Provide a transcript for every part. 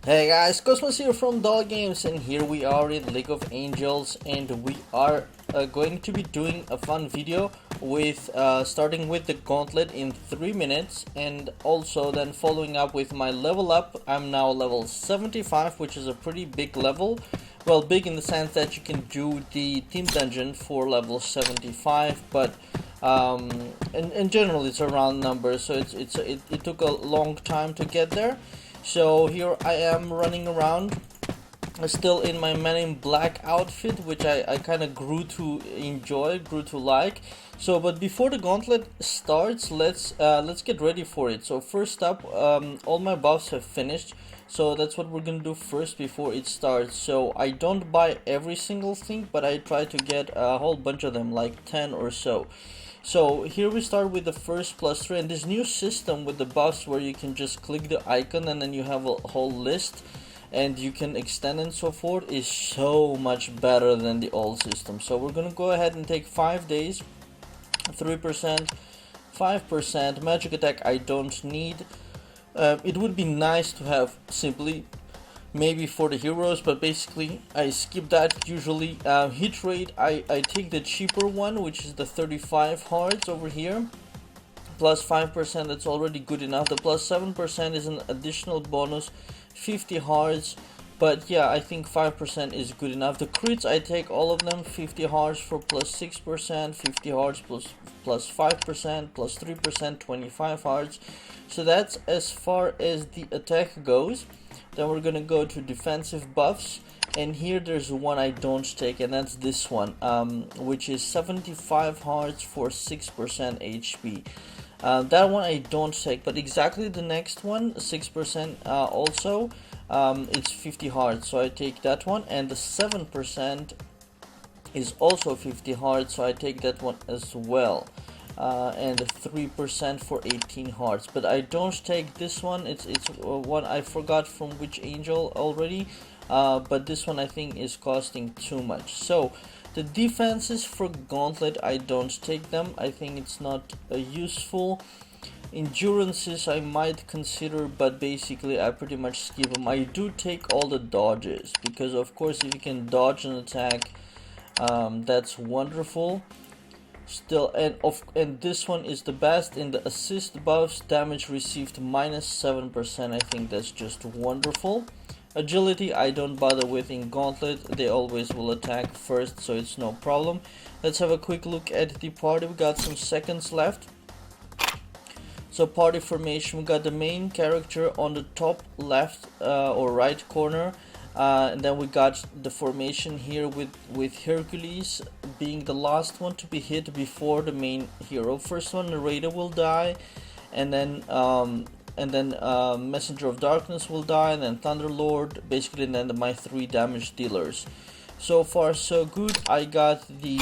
Hey guys, Cosmos here from Doll Games, and here we are in League of Angels, and we are going to be doing a fun video with starting with the Gauntlet in 3 minutes, and also then following up with my level up. I'm now level 75, which is a pretty big level. Well, big in the sense that you can do the team dungeon for level 75, but in general it's a round number, so it took a long time to get there. So here I am running around, still in my Man in Black outfit, which I kind of grew to enjoy, grew to like. So, but before the Gauntlet starts, let's get ready for it. So first up, all my buffs have finished, so that's what we're gonna do first before it starts. So I don't buy every single thing, but I try to get a whole bunch of them, like 10 or so. So here we start with the first +3, and this new system with the buffs where you can just click the icon and then you have a whole list and you can extend and so forth is so much better than the old system. So we're gonna go ahead and take 5 days, 3%, 5%, magic attack I don't need. It would be nice to have simply maybe for the heroes, but basically I skip that usually. Hit rate, I take the cheaper one, which is the 35 hearts over here. Plus 5%, that's already good enough. The plus 7% is an additional bonus, 50 hearts, but yeah, I think 5% is good enough. The crits, I take all of them, 50 hearts for plus 6%, 50 hearts plus 5%, plus 3%, 25 hearts. So that's as far as the attack goes. Then we're gonna go to defensive buffs, and here there's one I don't take, and that's this one, which is 75 hearts for 6% HP. That one I don't take, but exactly the next one, 6% also, it's 50 hearts, so I take that one, and the 7% is also 50 hearts, so I take that one as well. And 3% for 18 hearts, but I don't take this one. It's one I forgot from which angel already, but this one I think is costing too much. So the defenses for Gauntlet, I don't take them. I think it's not useful. Endurances I might consider, but basically I pretty much skip them. I do take all the dodges because of course if you can dodge an attack, that's wonderful. Still, and this one is the best in the assist buffs. Damage received -7%. I think that's just wonderful. Agility I don't bother with in Gauntlet. They always will attack first, so it's no problem. Let's have a quick look at the party. We got some seconds left. So party formation, we got the main character on the top left or right corner. And then we got the formation here with Hercules being the last one to be hit before the main hero. First one, Narrator will die, and then Messenger of Darkness will die, and then Thunderlord, basically, and then my 3 damage dealers. So far so good. I got the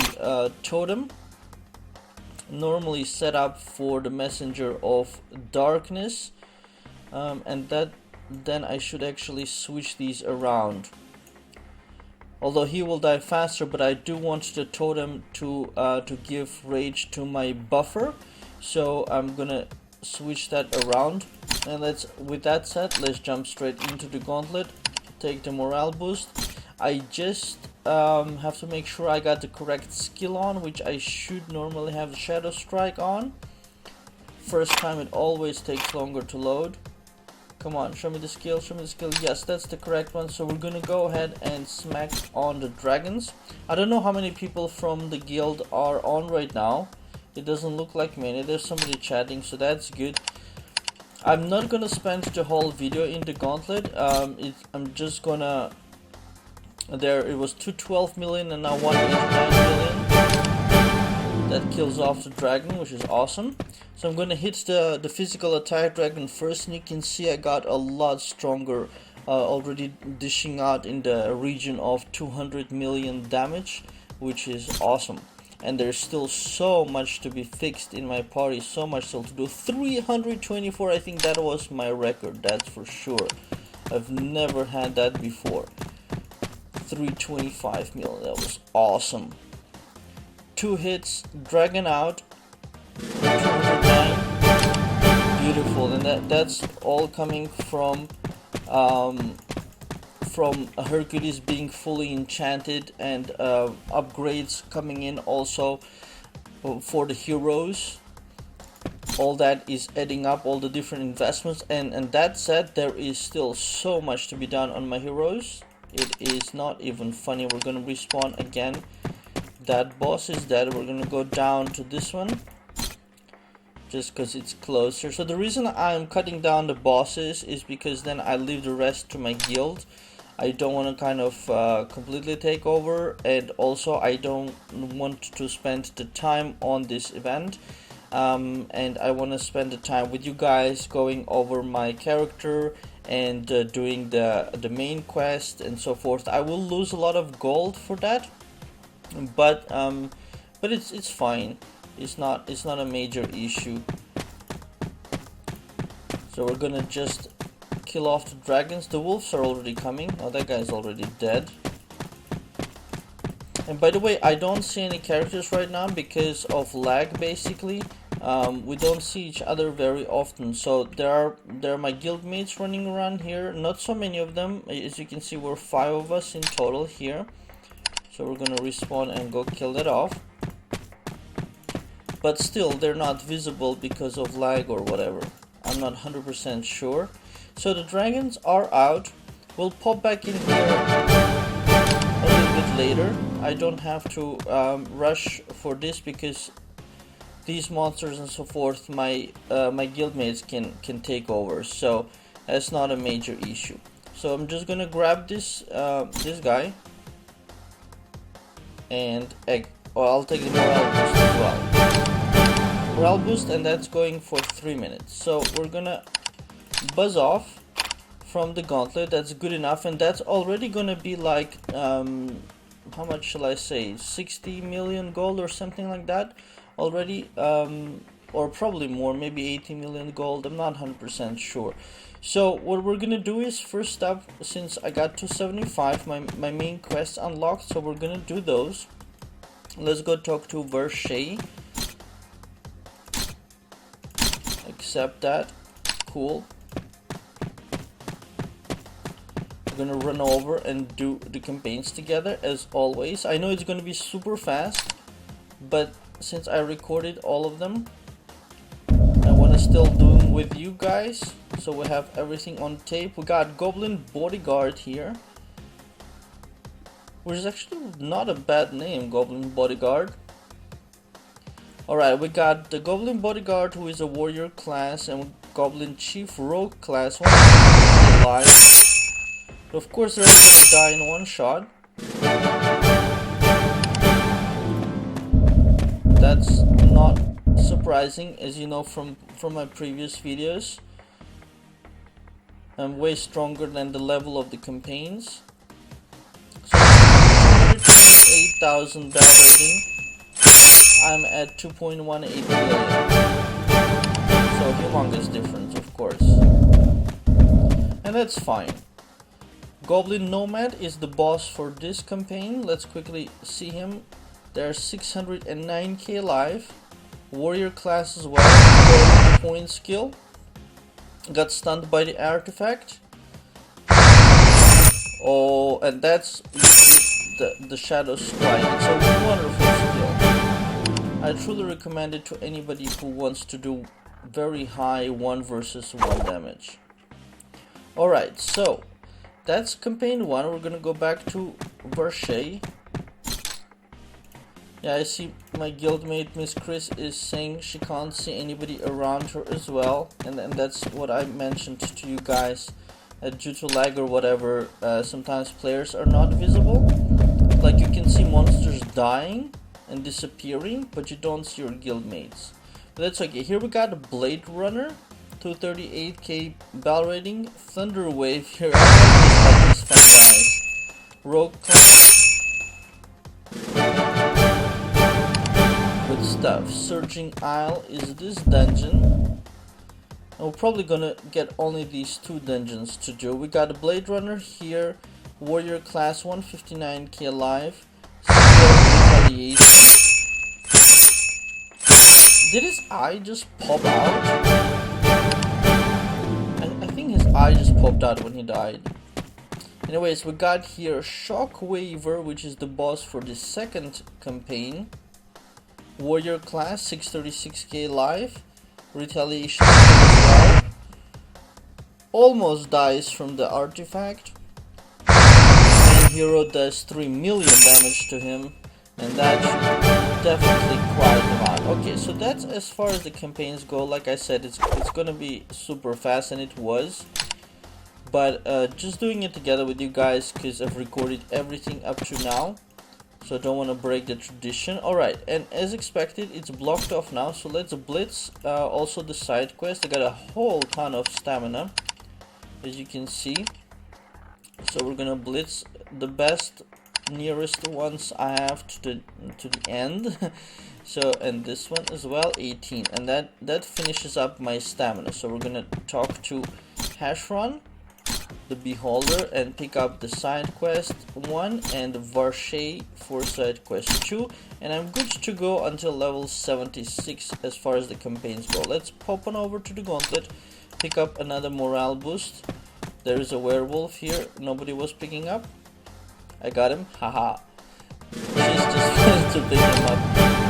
Totem, normally set up for the Messenger of Darkness, and then I should actually switch these around. Although he will die faster, but I do want the Totem to give rage to my buffer, so I'm gonna switch that around. And with that said, let's jump straight into the Gauntlet. Take the morale boost. I just have to make sure I got the correct skill on, which I should normally have the Shadow Strike on. First time it always takes longer to load. Come on, show me the skill, show me the skill. Yes, that's the correct one. So we're gonna go ahead and smack on the dragons. I don't know how many people from the guild are on right now. It doesn't look like many. There's somebody chatting, so that's good. I'm not gonna spend the whole video in the Gauntlet. I'm just gonna... There, it was 212 million and now 189 million. That kills off the dragon, which is awesome. So I'm gonna hit the physical attack dragon first, and you can see I got a lot stronger, already dishing out in the region of 200 million damage, which is awesome. And there's still so much to be fixed in my party, so much still to do. 324, I think that was my record, that's for sure. I've never had that before. 325 million, that was awesome. 2 hits, dragon out, 209, beautiful, and that's all coming from from Hercules being fully enchanted, and upgrades coming in also for the heroes. All that is adding up, all the different investments, and that said, there is still so much to be done on my heroes. It is not even funny. We're gonna respawn again. That boss is dead. We're gonna go down to this one just because it's closer. So the reason I'm cutting down the bosses is because then I leave the rest to my guild. I don't want to kind of completely take over, and also I don't want to spend the time on this event. And I want to spend the time with you guys going over my character and doing the main quest and so forth. I will lose a lot of gold for that, but it's fine. It's not a major issue. So we're gonna just kill off the dragons. The wolves are already coming. Oh, that guy's already dead. And by the way, I don't see any characters right now because of lag, basically. We don't see each other very often, so there are my guildmates running around here. Not so many of them. As you can see, we're 5 of us in total here. So we're gonna respawn and go kill that off. But still, they're not visible because of lag or whatever. I'm not 100% sure. So the dragons are out. We'll pop back in here a little bit later. I don't have to rush for this because these monsters and so forth, my guildmates can take over, so that's not a major issue. So I'm just gonna grab this this guy, and I'll take the morale boost as well. Morale boost, and that's going for 3 minutes. So we're gonna buzz off from the gauntlet. That's good enough, and that's already gonna be like how much shall I say, 60 million gold or something like that already, or probably more, maybe 80 million gold. I'm not 100% sure. So what we're gonna do is, first up, since I got 275, my main quest unlocked, so we're gonna do those. Let's go talk to Verche. Accept that. Cool. We're gonna run over and do the campaigns together as always. I know it's gonna be super fast, but since I recorded all of them, I want to still do them with you guys, so we have everything on tape. We got Goblin Bodyguard here, which is actually not a bad name, Goblin Bodyguard. Alright, we got the Goblin Bodyguard, who is a warrior class, and Goblin Chief Rogue class, one alive. So of course they're gonna die in one shot. That's not surprising, as you know from my previous videos. I'm way stronger than the level of the campaigns. So 228,000 battle rating. I'm at 2.18 million. So humongous difference, of course. And that's fine. Goblin Nomad is the boss for this campaign. Let's quickly see him. There's 609k life. Warrior class as well. Point skill. Got stunned by the artifact. Oh, and that's the Shadow Strike. It's a wonderful skill. I truly recommend it to anybody who wants to do very high 1 versus 1 damage. Alright, so that's campaign 1. We're gonna go back to Verche. Yeah, I see my guildmate Miss Chris is saying she can't see anybody around her as well, and that's what I mentioned to you guys. Due to lag or whatever, sometimes players are not visible. Like, you can see monsters dying and disappearing, but you don't see your guildmates. But that's okay. Here we got a Blade Runner, 238k battle rating, Thunder Wave here. I like this fun guys. Rogue class. Good stuff. Surging Isle is this dungeon. And we're probably gonna get only these 2 dungeons to do. We got a Blade Runner here, Warrior class, 159k alive. Retaliation. Did his eye just pop out? I think his eye just popped out when he died. Anyways, we got here Shockwaver, which is the boss for the second campaign. Warrior class, 636k life. Retaliation as well. Almost dies from the artifact. And hero does 3 million damage to him. And that should definitely quiet him out. Okay, so that's as far as the campaigns go. Like I said, it's gonna be super fast, and it was. But just doing it together with you guys, because I've recorded everything up to now. So I don't want to break the tradition. Alright, and as expected, it's blocked off now. So let's blitz also the side quest. I got a whole ton of stamina, as you can see. So we're gonna blitz the best nearest ones I have to the end. So, and this one as well, 18, and that finishes up my stamina. So we're gonna talk to Hashron, the Beholder, and pick up the side quest 1 and Varshay for side quest 2, and I'm good to go until level 76 as far as the campaigns go. Let's pop on over to the Gauntlet, pick up another morale boost. There is a werewolf here nobody was picking up. I got him, haha. She's just trying to pick him up.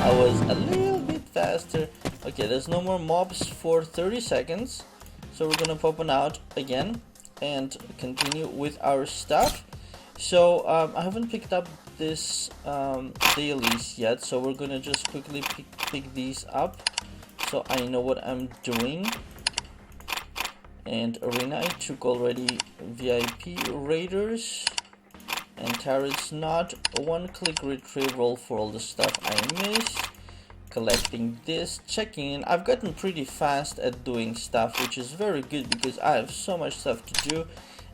I was a little bit faster. Okay, there's no more mobs for 30 seconds, so we're gonna pop on out again and continue with our stuff. So I haven't picked up this dailies yet, so we're gonna just quickly pick these up so I know what I'm doing. And arena, I took already VIP raiders and turrets, not one-click retrieval for all the stuff I missed. Collecting this, checking in. I've gotten pretty fast at doing stuff, which is very good because I have so much stuff to do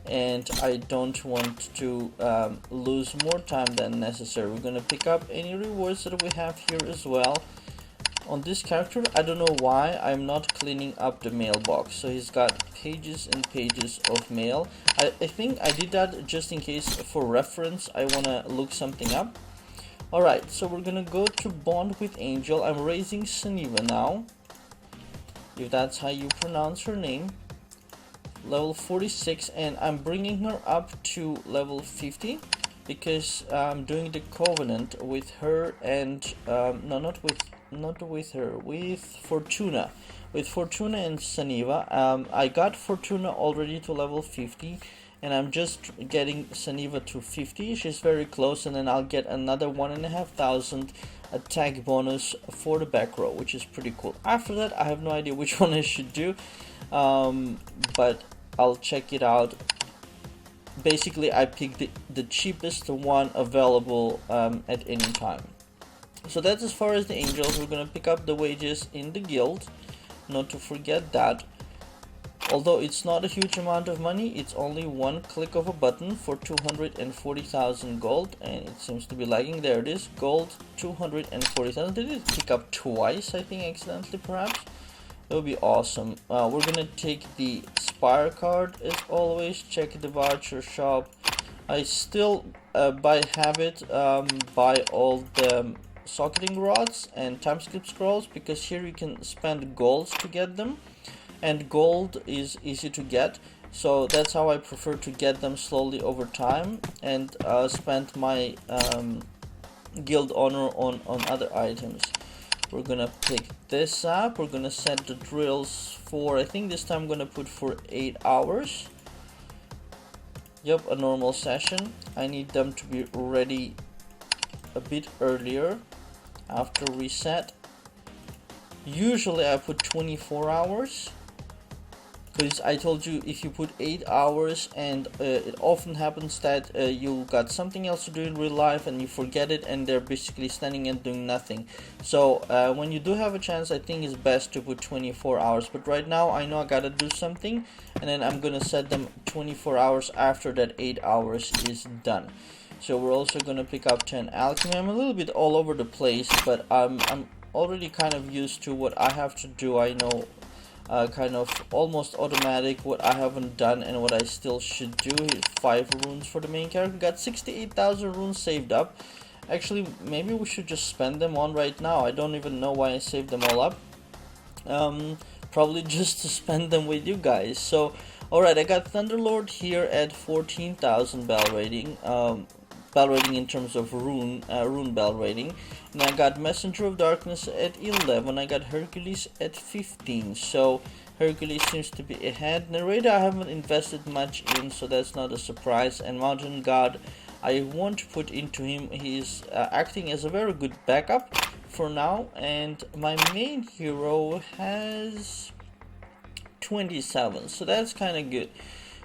and I don't want to lose more time than necessary. We're gonna pick up any rewards that we have here as well. On this character, I don't know why I'm not cleaning up the mailbox. So he's got pages and pages of mail. I think I did that just in case for reference I wanna look something up. Alright, so we're gonna go to bond with Angel. I'm raising Saniva now, if that's how you pronounce her name. Level 46, and I'm bringing her up to level 50 because I'm doing the covenant with her and no, not with her, with Fortuna. With Fortuna and Saniva. I got Fortuna already to level 50. And I'm just getting Saniva to 50. She's very close, and then I'll get another 1,500 attack bonus for the back row, which is pretty cool. After that, I have no idea which one I should do, but I'll check it out. Basically, I picked the cheapest one available at any time. So that's as far as the angels. We're gonna pick up the wages in the guild, not to forget that. Although it's not a huge amount of money, it's only one click of a button for 240,000 gold, and it seems to be lagging. There it is, gold 240,000. Did it pick up twice, I think, accidentally perhaps? That would be awesome. We're gonna take the Spire card as always, check the voucher shop. I still, by habit, buy all the socketing rods and timeskip scrolls, because here you can spend golds to get them. And gold is easy to get, so that's how I prefer to get them slowly over time, and spend my guild honor on other items. We're gonna pick this up. We're gonna set the drills for, I think this time I'm gonna put for 8 hours. Yep, a normal session. I need them to be ready a bit earlier after reset. Usually I put 24 hours. Because I told you, if you put 8 hours, and it often happens that you got something else to do in real life and you forget it, and they're basically standing and doing nothing. So when you do have a chance, I think it's best to put 24 hours. But right now I know I gotta do something, and then I'm gonna set them 24 hours after that 8 hours is done. So we're also gonna pick up 10 alchemy. I'm a little bit all over the place, but I'm already kind of used to what I have to do. I know kind of almost automatic what I haven't done and what I still should do. Here's 5 runes for the main character. Got 68,000 runes saved up. Actually, maybe we should just spend them on right now. I don't even know why I saved them all up. Probably just to spend them with you guys. So Alright, I got Thunderlord here at 14,000 bell rating. Bell rating in terms of rune bell rating. And I got Messenger of Darkness at 11. I got Hercules at 15. So Hercules seems to be ahead. Narrator I haven't invested much in, so that's not a surprise. And Mountain God I won't put into him. He's acting as a very good backup for now. And my main hero has 27, so that's kind of good.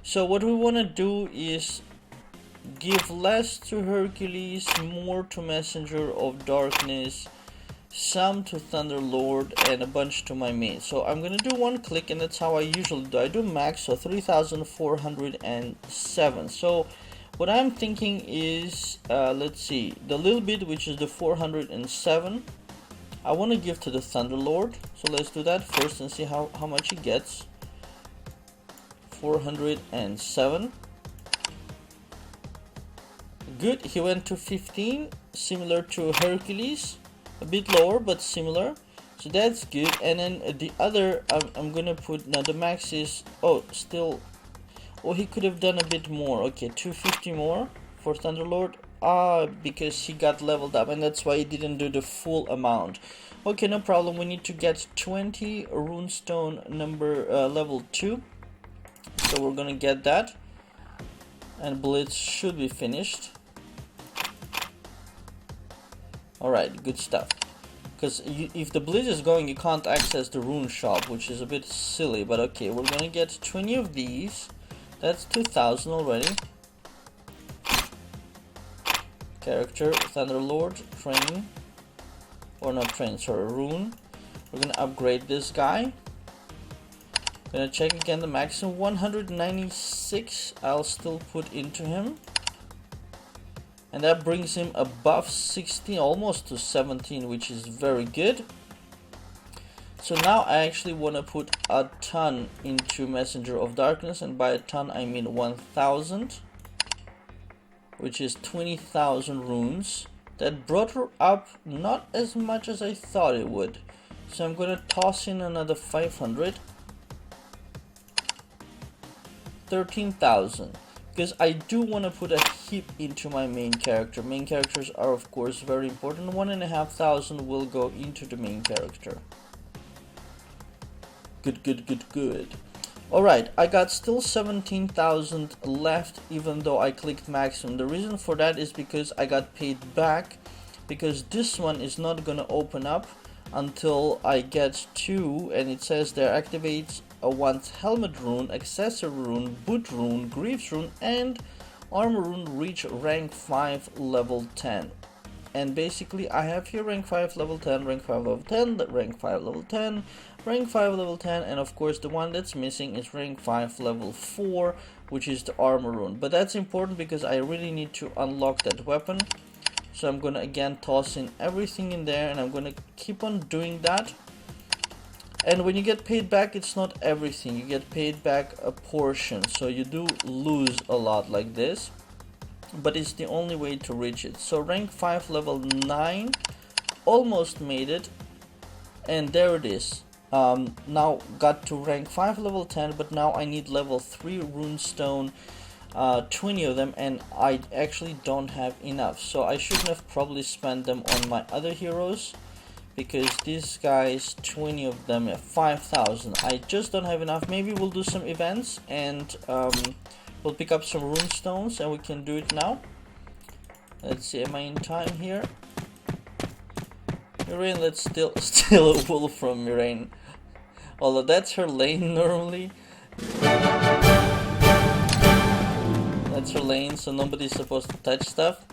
So what we want to do is give less to Hercules, more to Messenger of Darkness, some to Thunderlord, and a bunch to my main. So I'm gonna do one click, and that's how I usually do. I do max, so 3,407. So what I'm thinking is, let's see, the little bit which is the 407, I want to give to the Thunderlord. So let's do that first and see how much he gets. 407. Good, he went to 15, similar to Hercules, a bit lower but similar, so that's good. And then the other, I'm gonna put, now the max is, oh, still, oh, he could have done a bit more. Okay, 250 more for Thunderlord, because he got leveled up, and that's why he didn't do the full amount. Okay, no problem. We need to get 20 runestone number level 2, so we're gonna get that, and Blitz should be finished. Alright, good stuff. Because if the Blitz is going, you can't access the rune shop, which is a bit silly, but okay, we're gonna get 20 of these. That's 2,000 already. Character, Thunderlord, train, or not train, sorry, rune. We're gonna upgrade this guy. Gonna check again the maximum, 196 I'll still put into him. And that brings him above 16, almost to 17, which is very good. So now I actually want to put a ton into Messenger of Darkness, and by a ton I mean 1,000, which is 20,000 runes. That brought her up not as much as I thought it would. So I'm going to toss in another 500. 13,000. Because I do want to put a heap into my main character. Main characters are of course very important. 1,500 will go into the main character. Good. Alright, I got still 17,000 left even though I clicked maximum. The reason for that is because I got paid back, because this one is not gonna open up until I get 2, and it says there activates a once helmet rune, accessory rune, boot rune, greaves rune, and armor rune reach rank 5 level 10. And basically I have here rank 5 level 10, rank 5 level 10, rank 5 level 10, rank 5 level 10, and of course the one that's missing is rank 5 level 4, which is the armor rune. But that's important because I really need to unlock that weapon. So I'm gonna again toss in everything in there, and I'm gonna keep on doing that. And when you get paid back, it's not everything, you get paid back a portion, so you do lose a lot like this, but it's the only way to reach it. So rank 5 level 9, almost made it, and there it is. Now got to rank 5 level 10, but now I need level 3 runestone, 20 of them, and I actually don't have enough, so I shouldn't have probably spent them on my other heroes, because these guys, 20 of them, 5,000. I just don't have enough. Maybe we'll do some events and we'll pick up some runestones, and we can do it now. Let's see, am I in time here? Mirain, let's steal a wool from Mirain. Although that's her lane normally. That's her lane, so nobody's supposed to touch stuff.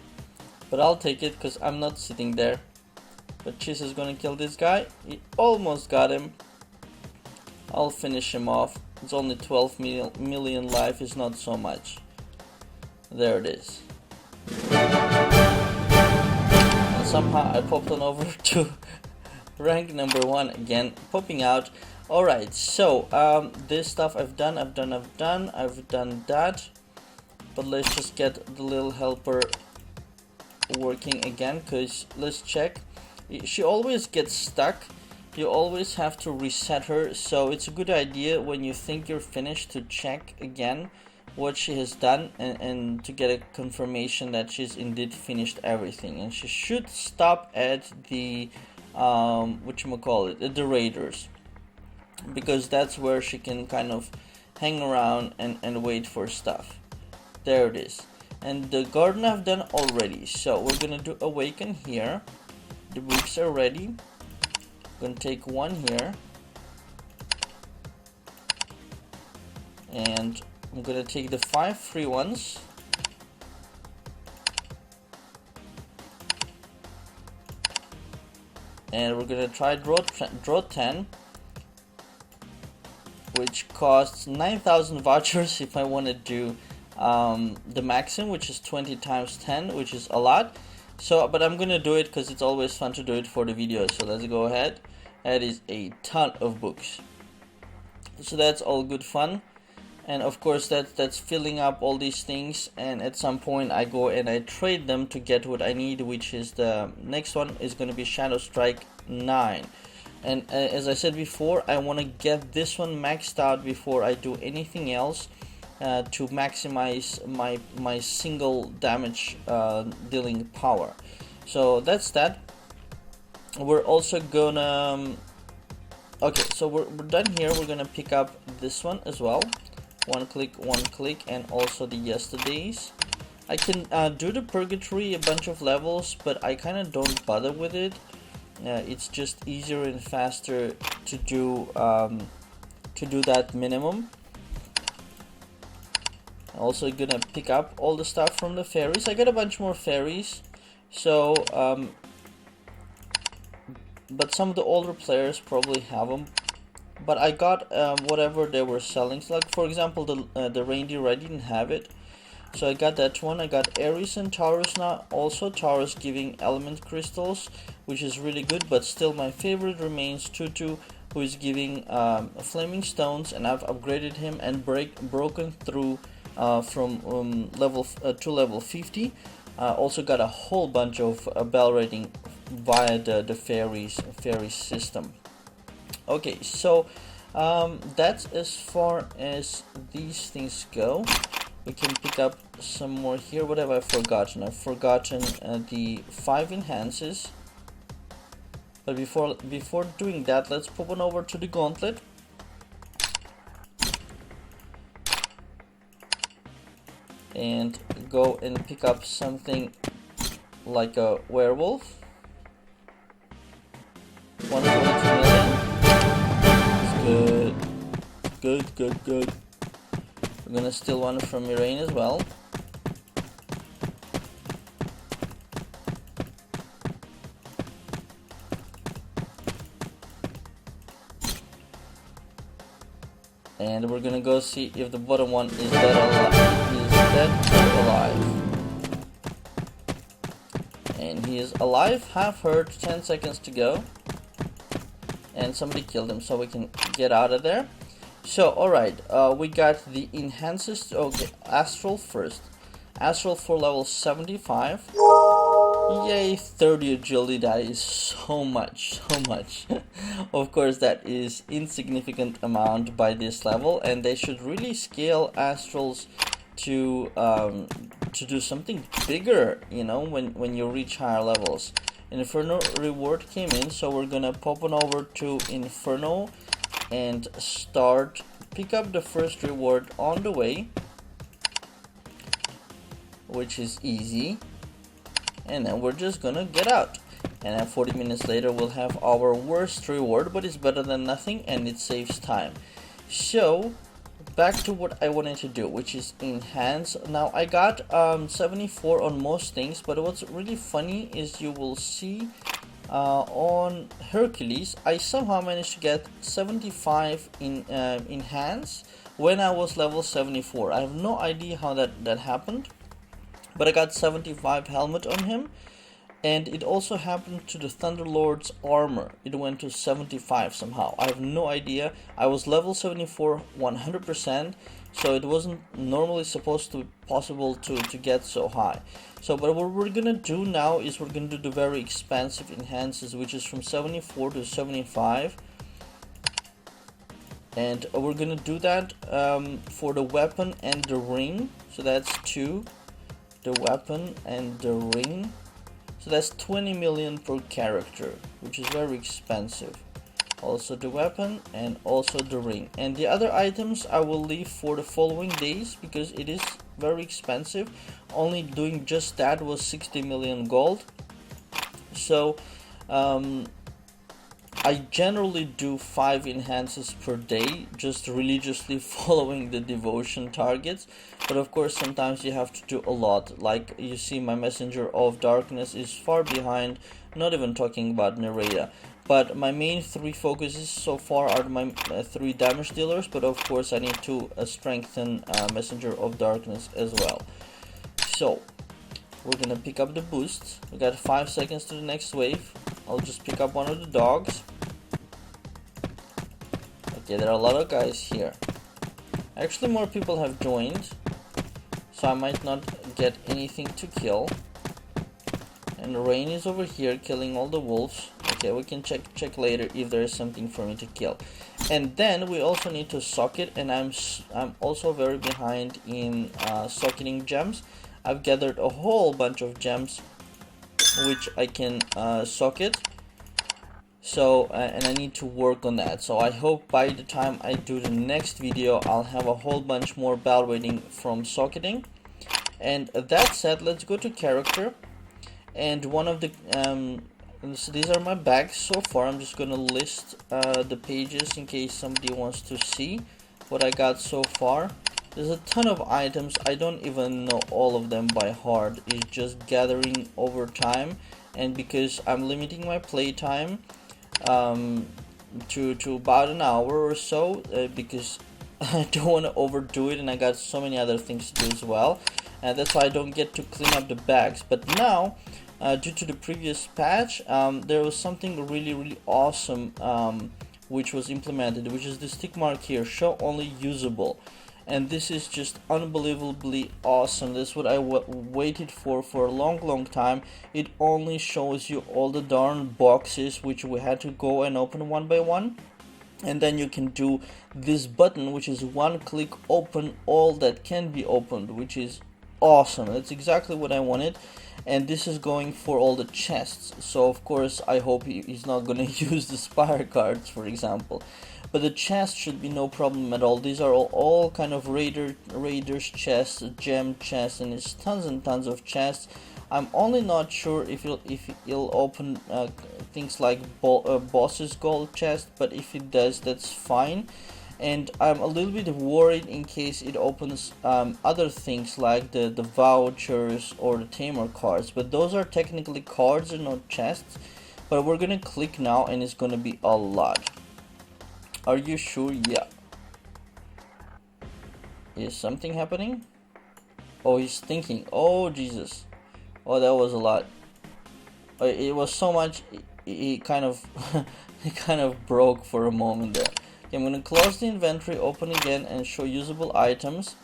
But I'll take it because I'm not sitting there. But Chase is gonna kill this guy. He almost got him. I'll finish him off. It's only 12 million life, is not so much. There it is. And somehow I popped on over to rank number 1 again, popping out. Alright, so this stuff I've done that. But let's just get the little helper working again, because let's check. She always gets stuck you always have to reset her, so it's a good idea when you think you're finished to check again what she has done, and to get a confirmation that she's indeed finished everything. And she should stop at the the raiders, because that's where she can kind of hang around and wait for stuff. There it is. And the garden I've done already, so we're gonna do awaken here. The books are ready. I'm gonna take one here, and I'm gonna take the 5 free ones, and we're gonna try draw 10, which costs 9,000 vouchers if I want to do the maximum, which is 20 times 10, which is a lot. So, but I'm gonna do it because it's always fun to do it for the video. So let's go ahead. That is a ton of books. So that's all good fun, and of course that's filling up all these things. And at some point I go and I trade them to get what I need, which is the next one is going to be Shadow Strike 9. And as I said before, I want to get this one maxed out before I do anything else, to maximize my single damage dealing power. So that's that. We're also gonna okay, so we're done here. We're gonna pick up this one as well. One click, and also the yesterdays. I can do the purgatory a bunch of levels, but I kind of don't bother with it. It's just easier and faster to do that minimum. Also gonna pick up all the stuff from the fairies. I got a bunch more fairies, so but some of the older players probably have them. But I got whatever they were selling. So like for example, the reindeer, I didn't have it, so I got that one. I got Aries and Taurus now. Also Taurus giving element crystals, which is really good. But still, my favorite remains Tutu, who is giving flaming stones, and I've upgraded him and broken through from level to level 50. Also got a whole bunch of bell rating via the fairies system. Okay, so that's as far as these things go. We can pick up some more here. What have I forgotten? I've forgotten the 5 enhances. But before doing that, let's pop on over to the Gauntlet. And go and pick up something like a werewolf. 1.2 million. It's good. We're gonna steal one from Irene as well. And we're gonna go see if the bottom one is dead or alive. And he is alive, half hurt, 10 seconds to go. And somebody killed him, so we can get out of there. So, alright, we got the enhances. Okay, astral first. Astral for level 75. Yay, 30 agility. That is so much. Of course, that is insignificant amount by this level, and they should really scale astrals to do something bigger, you know, when you reach higher levels. Inferno reward came in, so we're gonna pop on over to Inferno and pick up the first reward on the way, which is easy. And then we're just gonna get out, and then 40 minutes later we'll have our worst reward, but it's better than nothing and it saves time. So back to what I wanted to do, which is enhance. Now I got 74 on most things, but what's really funny is you will see on Hercules I somehow managed to get 75 in enhance when I was level 74. I have no idea how that happened, but I got 75 helmet on him. And it also happened to the Thunderlord's armor. It went to 75 somehow. I have no idea. I was level 74 100%, so it wasn't normally supposed to be possible to get so high. So but what we're gonna do now is we're gonna do the very expensive enhances, which is from 74 to 75, and we're gonna do that for the weapon and the ring. So that's 2, the weapon and the ring. So that's 20 million per character, which is very expensive. Also the weapon and also the ring, and the other items I will leave for the following days because it is very expensive. Only doing just that was 60 million gold. So I generally do 5 enhances per day, just religiously following the devotion targets. But of course sometimes you have to do a lot. Like you see, my Messenger of Darkness is far behind, not even talking about Nereda. But my main 3 focuses so far are my 3 damage dealers, but of course I need to strengthen Messenger of Darkness as well. So we're gonna pick up the boosts. We got 5 seconds to the next wave. I'll just pick up one of the dogs. Okay, there are a lot of guys here. Actually, more people have joined, so I might not get anything to kill. And Rain is over here killing all the wolves. Okay, we can check later if there is something for me to kill. And then we also need to socket, and I'm also very behind in socketing gems. I've gathered a whole bunch of gems which I can socket. So and I need to work on that. So I hope by the time I do the next video I'll have a whole bunch more bell waiting from socketing. And that said, let's go to character. And one of the so these are my bags so far. I'm just gonna list the pages in case somebody wants to see what I got so far. There's a ton of items. I don't even know all of them by heart. It's just gathering over time, and because I'm limiting my playtime to about an hour or so, because I don't want to overdo it, and I got so many other things to do as well, and that's why I don't get to clean up the bags. But now, due to the previous patch, there was something really awesome which was implemented, which is this tick mark here, show only usable. And this is just unbelievably awesome. This is what I waited for a long time. It only shows you all the darn boxes which we had to go and open one by one, and then you can do this button, which is one click open all that can be opened, which is awesome. That's exactly what I wanted. And this is going for all the chests, so of course I hope he's not gonna use the spire cards, for example. But the chest should be no problem at all. These are all kind of raiders chests, gem chests, and it's tons and tons of chests. I'm only not sure if he'll open things like boss's gold chest, but if it does, that's fine. And I'm a little bit worried in case it opens other things like the vouchers or the tamer cards, but those are technically cards and not chests. But we're gonna click now and it's gonna be a lot. Are you sure? Yeah. Is something happening? Oh, he's thinking. Oh, Jesus. Oh, that was a lot. It was so much. He kind of he kind of broke for a moment there. Okay, I'm gonna close the inventory, open again, and show usable items.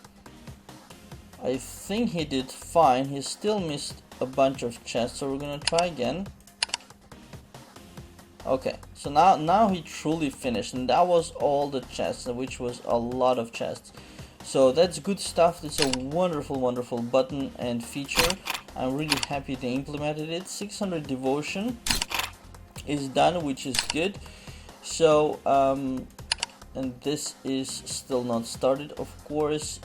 I think he did fine. He still missed a bunch of chests, so we're gonna try again. Okay, so now he truly finished, and that was all the chests, which was a lot of chests. So that's good stuff. It's a wonderful button and feature. I'm really happy they implemented it. 600 devotion is done, which is good. So and this is still not started, of course.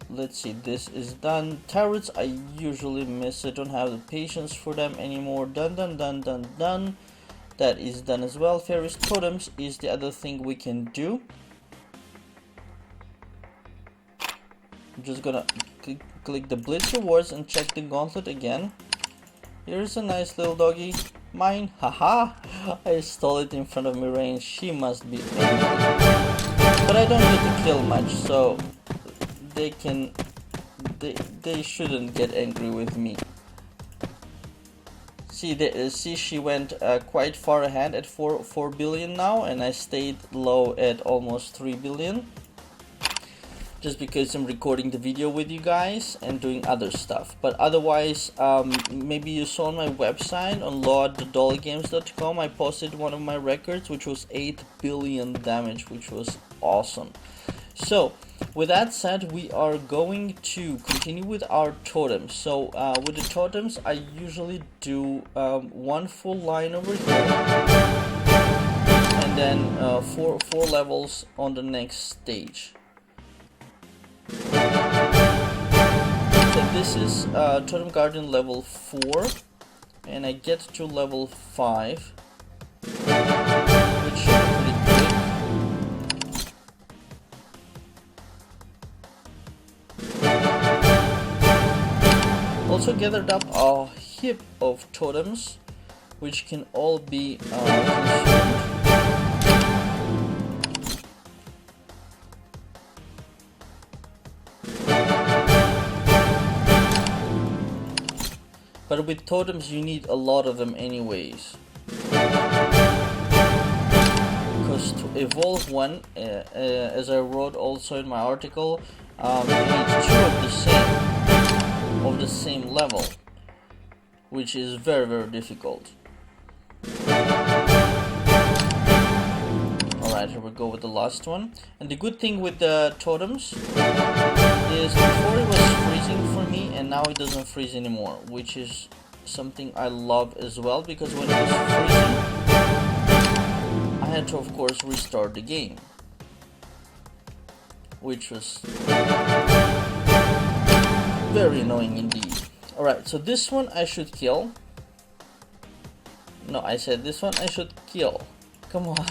Let's see, this is done. Turrets I usually miss. I don't have the patience for them anymore. Done. That is done as well. Fairies totems is the other thing we can do. I'm just gonna click the blitz rewards and check the gauntlet again. Here's a nice little doggy. Mine. Haha. I stole it in front of Miraine. She must be angry. But I don't get to kill much, so they shouldn't get angry with me. See, she went quite far ahead at 4 billion now, and I stayed low at almost 3 billion. just because I'm recording the video with you guys and doing other stuff. But otherwise, maybe you saw on my website on LOA.games.com, I posted one of my records, which was 8 billion damage, which was awesome. So with that said, we are going to continue with our totems. So with the totems, I usually do one full line over here, and then four levels on the next stage. So this is Totem Guardian level 4, and I get to level 5, which should be pretty quick. Also gathered up a heap of totems, which can all be consumed. But with totems you need a lot of them anyways, because to evolve one, as I wrote also in my article, you need 2 of the same level, which is very, very difficult. Alright, here we go with the last one. And the good thing with the totems is before it was freezing for me, and now it doesn't freeze anymore, which is something I love as well, because when it was freezing I had to of course restart the game, which was very annoying indeed. Alright, so this one I should kill. No, I said this one I should kill. Come on.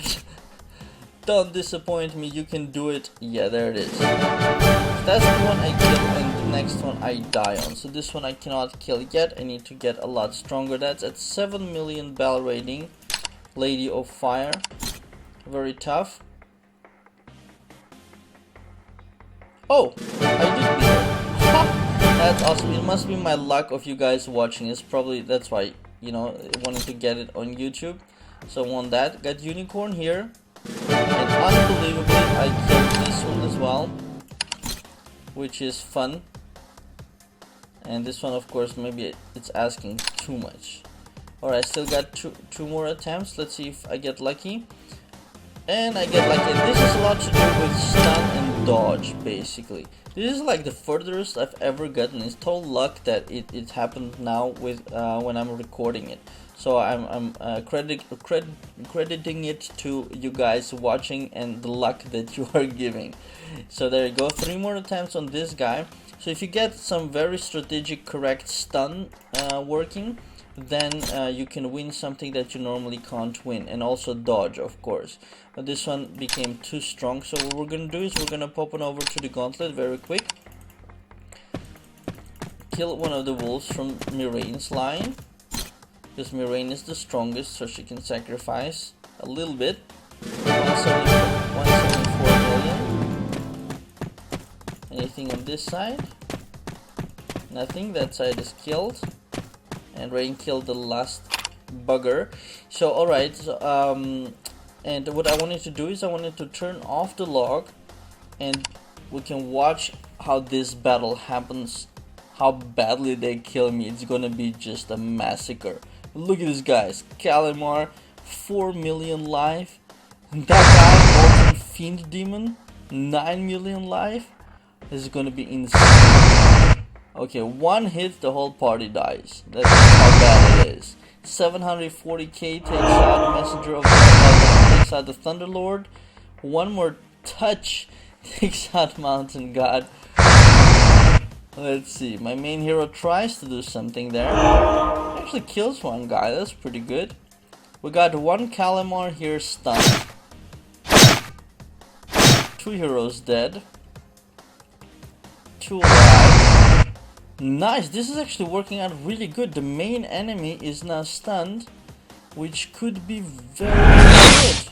Don't disappoint me, you can do it. Yeah, there it is. That's the one I kill, and the next one I die on. So this one I cannot kill yet, I need to get a lot stronger. That's at 7 million bell rating. Lady of Fire. Very tough. Oh, I did beat her. That's awesome. It must be my luck of you guys watching. It's probably, that's why, you know, wanting to get it on YouTube. So I won that. Got unicorn here. And unbelievably, I killed this one as well, which is fun. And this one, of course, maybe it's asking too much. Alright, still got two more attempts. Let's see if I get lucky. And I get lucky. And this is a lot to do with stun and dodge, basically. This is like the furthest I've ever gotten. It's total luck that it happened now with when I'm recording it. So I'm crediting it to you guys watching and the luck that you are giving. So there you go, 3 more attempts on this guy. So if you get some very strategic correct stun working, then you can win something that you normally can't win, and also dodge, of course. But this one became too strong, so what we're gonna do is we're gonna pop on over to the Gauntlet very quick, kill one of the wolves from Miraine's line, because Miraine is the strongest, so she can sacrifice a little bit. 174 million. Anything on this side? Nothing. That side is killed. And Rain killed the last bugger. So alright, so, and what I wanted to do is I wanted to turn off the log, and we can watch how this battle happens, how badly they kill me. It's gonna be just a massacre. Look at this, guys. Calamar, 4 million life. That guy, Molten Fiend Demon, 9 million life. This is gonna be insane. Okay, one hit, the whole party dies. That's how bad it is. 740k takes out the Messenger of the takes out the Thunderlord. One more touch takes out Mountain God. Let's see, my main hero tries to do something there. Actually kills one guy, that's pretty good. We got one Calamar here stunned. 2 heroes dead. 2 alive. Nice, this is actually working out really good. The main enemy is now stunned, which could be very good.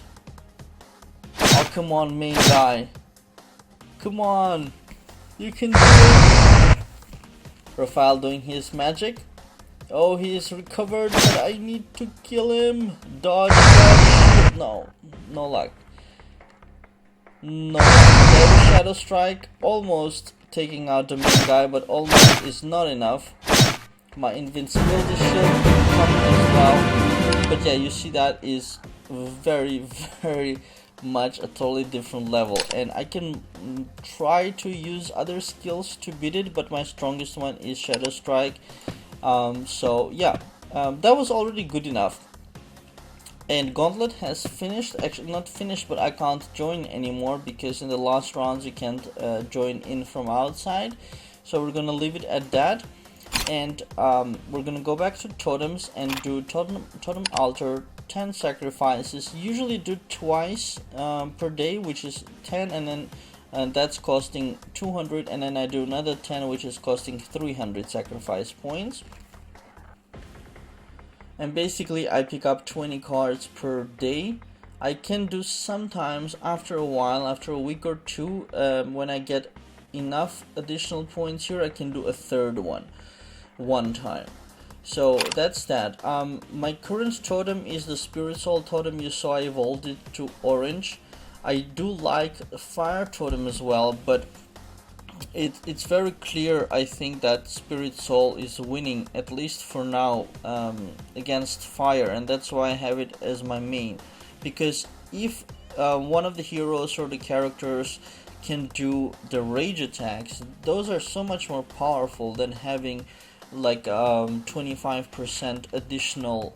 Oh, come on, main guy. Come on. You can do it. Profile doing his magic. Oh, he is recovered, but I need to kill him. Dodge, dodge. No, no luck. No, there's Shadow Strike, almost taking out the main guy, but almost is not enough. My invincibility shield coming as well. But yeah, you see that is very, very much a totally different level. And I can try to use other skills to beat it, but my strongest one is Shadow Strike. So yeah, that was already good enough. And Gauntlet has finished, actually not finished, but I can't join anymore because in the last rounds you can't join in from outside. So we're gonna leave it at that. And we're gonna go back to totems and do totem altar 10 sacrifices. Usually do twice per day, which is 10, and then that's costing 200, and then I do another 10, which is costing 300 sacrifice points. And basically I pick up 20 cards per day. I can do sometimes after a while, after a week or two, when I get enough additional points here, I can do a third one time. So that's that. My current totem is the Spirit Soul totem. You saw I evolved it to orange. I do like Fire totem as well, but it's very clear, I think, that Spirit Soul is winning, at least for now, against Fire, and that's why I have it as my main. Because if one of the heroes or the characters can do the rage attacks, those are so much more powerful than having like 25% additional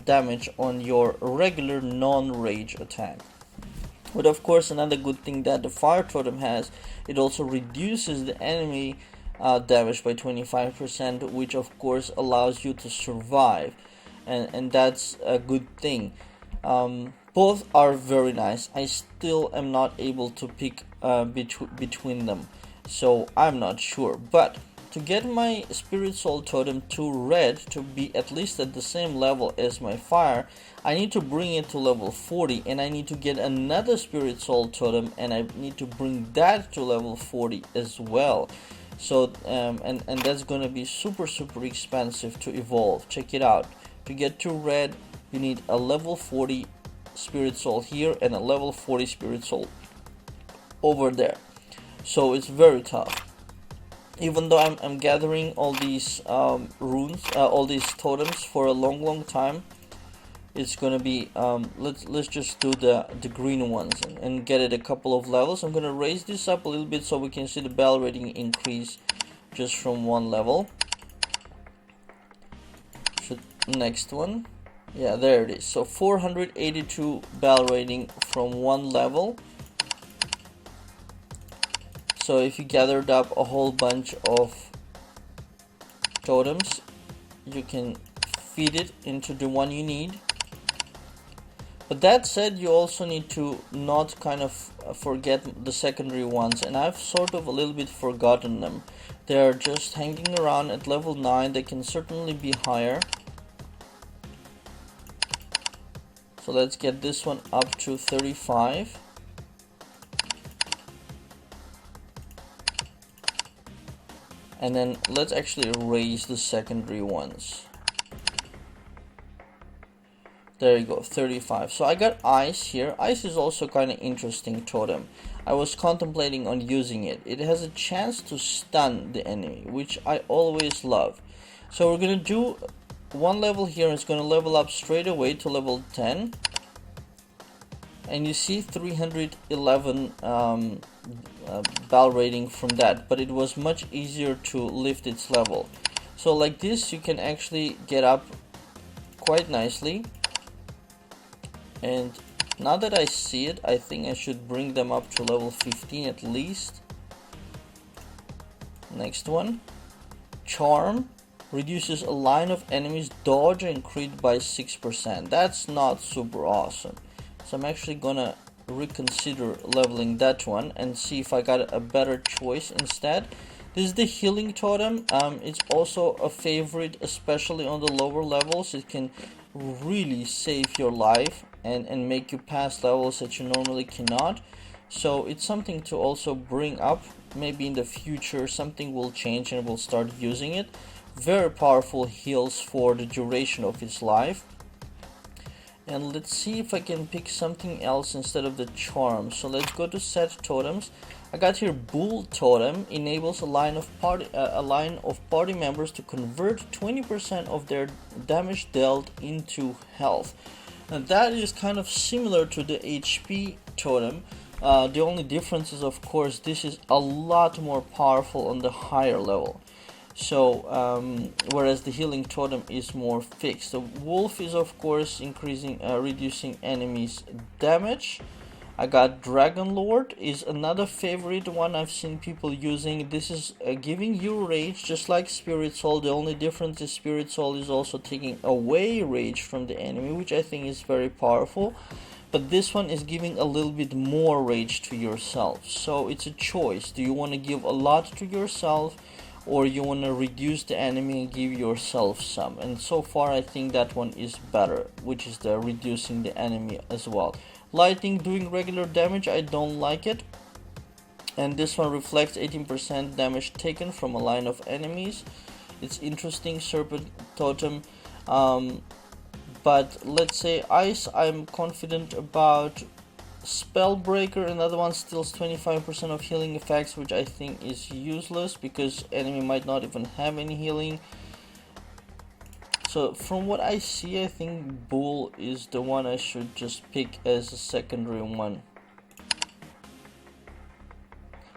damage on your regular non-rage attack. But of course, another good thing that the Fire Totem has, it also reduces the enemy damage by 25%, which of course allows you to survive, and that's a good thing. Both are very nice. I still am not able to pick between them, so I'm not sure. But to get my Spirit Soul Totem to red to be at least at the same level as my Fire, I need to bring it to level 40, and I need to get another Spirit Soul Totem, and I need to bring that to level 40 as well. So and that's gonna be super expensive to evolve. Check it out. To get to red, you need a level 40 Spirit Soul here and a level 40 Spirit Soul over there. So it's very tough. Even though I'm gathering all these runes, all these totems for a long time, it's gonna be let's just do the green ones and get it a couple of levels. I'm gonna raise this up a little bit so we can see the bell rating increase just from one level. Next one, yeah, there it is. So 482 bell rating from one level. So if you gathered up a whole bunch of totems, you can feed it into the one you need. But that said, you also need to not kind of forget the secondary ones, and I've sort of a little bit forgotten them. They're just hanging around at level 9. They can certainly be higher. So let's get this one up to 35. And then let's actually raise the secondary ones. There you go, 35. So I got ice here. Ice is also kind of interesting totem. I was contemplating on using it. It has a chance to stun the enemy, which I always love. So we're gonna do one level here. It's gonna level up straight away to level 10. And you see 311 bell rating from that, but it was much easier to lift its level. So like this, you can actually get up quite nicely. And now that I see it, I think I should bring them up to level 15 at least. Next one, Charm reduces a line of enemies dodge and crit by 6%. That's not super awesome. So I'm actually gonna reconsider leveling that one and see if I got a better choice instead. This is the healing totem. It's also a favorite, especially on the lower levels. It can really save your life and make you pass levels that you normally cannot. So it's something to also bring up. Maybe in the future something will change and we'll start using it. Very powerful heals for the duration of its life. And let's see if I can pick something else instead of the charm. So let's go to set totems. I got here Bull Totem enables a line of party members to convert 20% of their damage dealt into health. And that is kind of similar to the HP totem. The only difference is, of course, this is a lot more powerful on the higher level. So whereas the healing totem is more fixed. The wolf is, of course, reducing enemies damage. I got Dragon Lord is another favorite one I've seen people using. This is giving you rage just like Spirit Soul. The only difference is Spirit Soul is also taking away rage from the enemy, which I think is very powerful. But this one is giving a little bit more rage to yourself. So it's a choice. Do you want to give a lot to yourself, or you want to reduce the enemy and give yourself some? And so far I think that one is better, which is the reducing the enemy as well. Lightning doing regular damage, I don't like it. And this one reflects 18% damage taken from a line of enemies. It's interesting. Serpent Totem, but let's say Ice I'm confident about. Spellbreaker, another one, steals 25% of healing effects, which I think is useless because enemy might not even have any healing. So from what I see, I think Bull is the one I should just pick as a secondary one.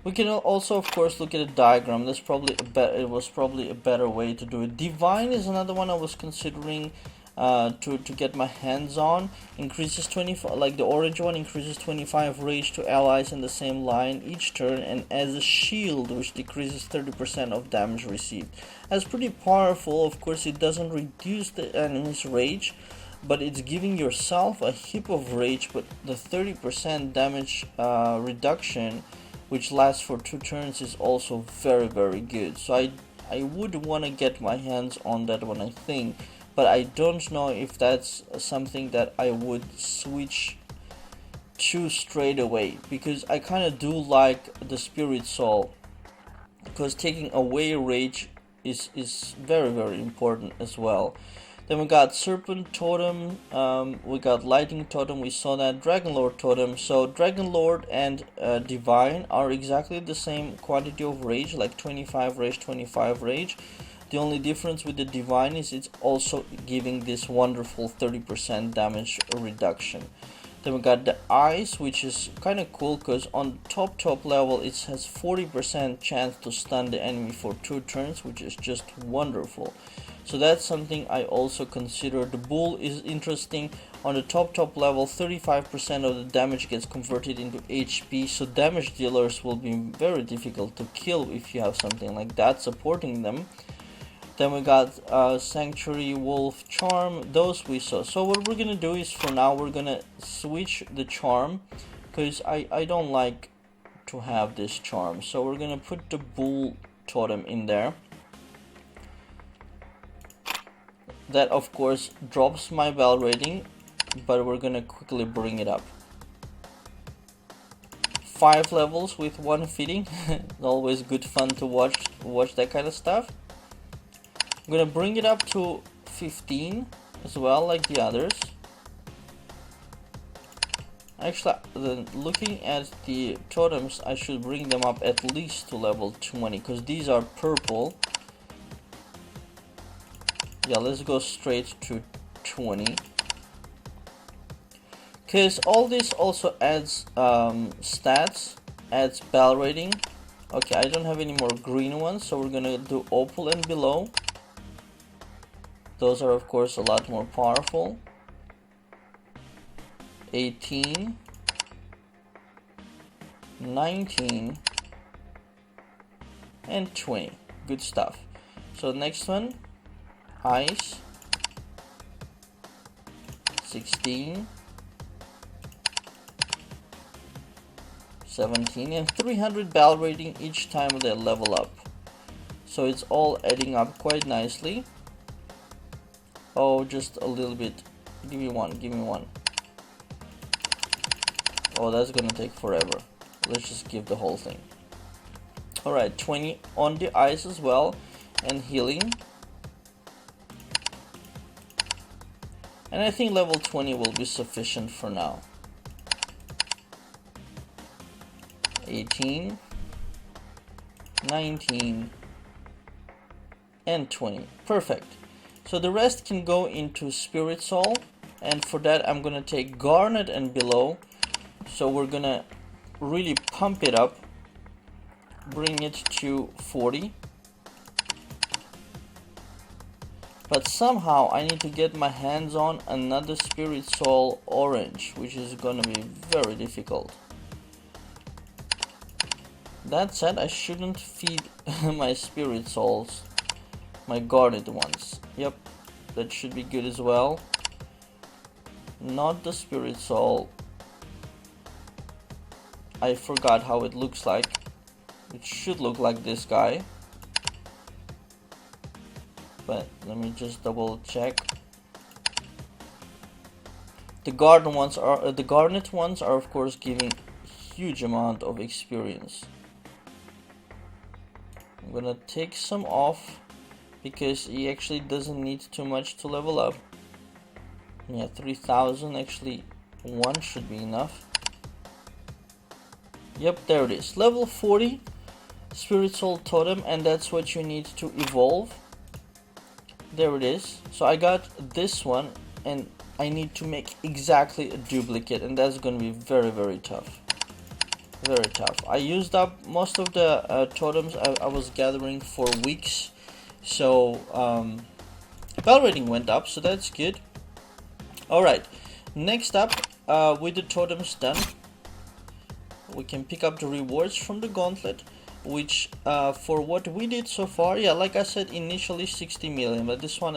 We can also, of course, look at a diagram. That's probably it was probably a better way to do it. Divine is another one I was considering to get my hands on. Increases 25, like the orange one, increases 25 rage to allies in the same line each turn, and as a shield which decreases 30% of damage received. That's pretty powerful. Of course, it doesn't reduce the enemy's rage, but it's giving yourself a heap of rage. But the 30% damage reduction, which lasts for 2 turns, is also very, very good. So I would want to get my hands on that one, I think. But I don't know if that's something that I would switch to straight away, because I kind of do like the Spirit Soul, because taking away rage is very, very important as well. Then we got Serpent Totem, we got Lightning Totem, we saw that, Dragon Lord Totem. So Dragon Lord and Divine are exactly the same quantity of rage, like 25 rage, 25 rage. The only difference with the Divine is it's also giving this wonderful 30% damage reduction. Then we got the Ice, which is kind of cool because on top level it has 40% chance to stun the enemy for 2 turns, which is just wonderful. So that's something I also consider. The Bull is interesting. On the top level, 35% of the damage gets converted into HP, so damage dealers will be very difficult to kill if you have something like that supporting them. Then we got Sanctuary, Wolf, Charm, those we saw. So what we're gonna do is, for now, we're gonna switch the Charm, because I don't like to have this Charm. So we're gonna put the Bull Totem in there. That, of course, drops my bell rating, but we're gonna quickly bring it up. 5 levels with 1 fitting. Always good fun to watch that kind of stuff. I'm gonna bring it up to 15 as well, like the others. Actually, looking at the totems, I should bring them up at least to level 20, because these are purple. Yeah, let's go straight to 20. Because all this also adds stats, adds bell rating. Okay, I don't have any more green ones, so we're gonna do opal and below. Those are, of course, a lot more powerful. 18, 19, and 20. Good stuff. So next one, Ice, 16, 17, and 300 bell rating each time they level up. So it's all adding up quite nicely. Oh, just a little bit. Give me one, give me one. Oh, that's gonna take forever. Let's just give the whole thing. Alright, 20 on the Ice as well, and healing. And I think level 20 will be sufficient for now. 18, 19, and 20. Perfect. So the rest can go into Spirit Soul, and for that I'm gonna take Garnet and below. So we're gonna really pump it up, bring it to 40. But somehow I need to get my hands on another Spirit Soul orange, which is gonna be very difficult. That said, I shouldn't feed my Spirit Souls, my guarded ones. Yep, that should be good as well. Not the Spirit Soul. I forgot how it looks like. It should look like this guy. But let me just double check. The garden ones are the garnet ones are of course giving huge amount of experience. I'm gonna take some off because he actually doesn't need too much to level up. Yeah, 3000, actually one should be enough. Yep, there it is. Level 40 Spirit Soul Totem, and that's what you need to evolve. There it is. So I got this one, and I need to make exactly a duplicate, and that's going to be very, very tough. Very tough. I used up most of the totems I was gathering for weeks, so bell rating went up, so that's good. Alright, next up, with the totems done, we can pick up the rewards from the Gauntlet, which for what we did so far, yeah, like I said, initially 60 million, but this one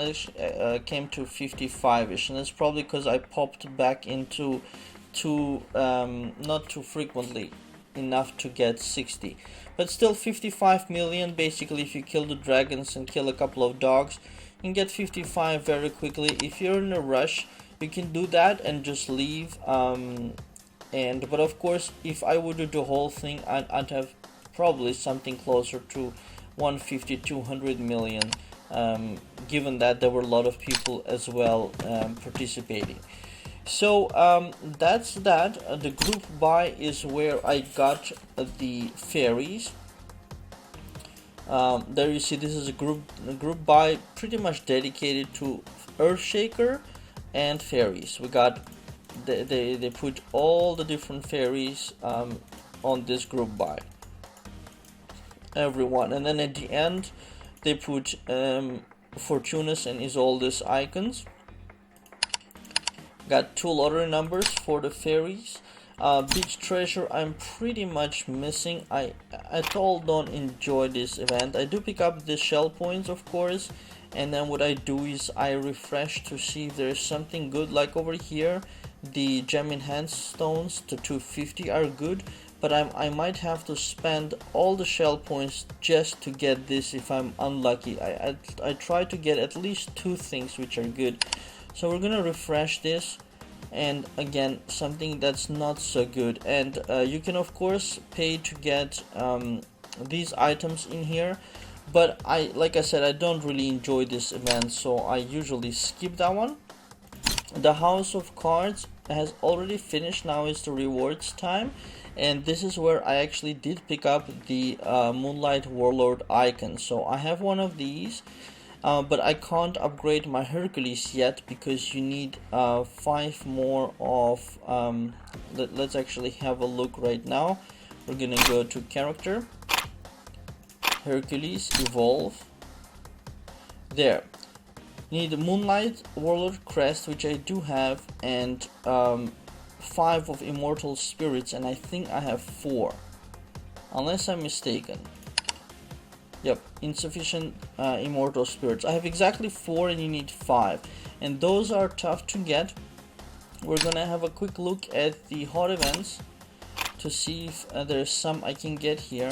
came to 55ish, and that's probably because I popped back into not too frequently enough to get 60, but still 55 million. Basically, if you kill the dragons and kill a couple of dogs, you can get 55 very quickly. If you're in a rush, you can do that and just leave. But of course, if I would do the whole thing, I'd have probably something closer to 150, 200 million, given that there were a lot of people as well participating. So that's that. The group buy is where I got the fairies. There you see, this is a group buy pretty much dedicated to Earthshaker and fairies. We got they put all the different fairies on this group buy, everyone, and then at the end they put Fortunus and Isolde's icons. Got 2 lottery numbers for the fairies. Beach treasure I'm pretty much missing. I at all don't enjoy this event. I do pick up the shell points, of course, and then what I do is I refresh to see if there's something good. Like over here, the gem enhanced stones, the 250 are good, but I might have to spend all the shell points just to get this if I'm unlucky. I try to get at least 2 things which are good. So we're gonna refresh this, and again, something that's not so good. And you can of course pay to get these items in here, but like I said, I don't really enjoy this event, so I usually skip that one. The House of Cards has already finished. Now is the rewards time, and this is where I actually did pick up the Moonlight Warlord icon. So I have one of these, but I can't upgrade my Hercules yet because you need 5 more of let's actually have a look right now. We're gonna go to character, Hercules, evolve. There, you need the Moonlight Warlord crest, which I do have, and 5 of immortal spirits, and I think I have 4, unless I'm mistaken. Yep, insufficient immortal spirits. I have exactly 4 and you need 5, and those are tough to get. We're gonna have a quick look at the hot events to see if there's some I can get here.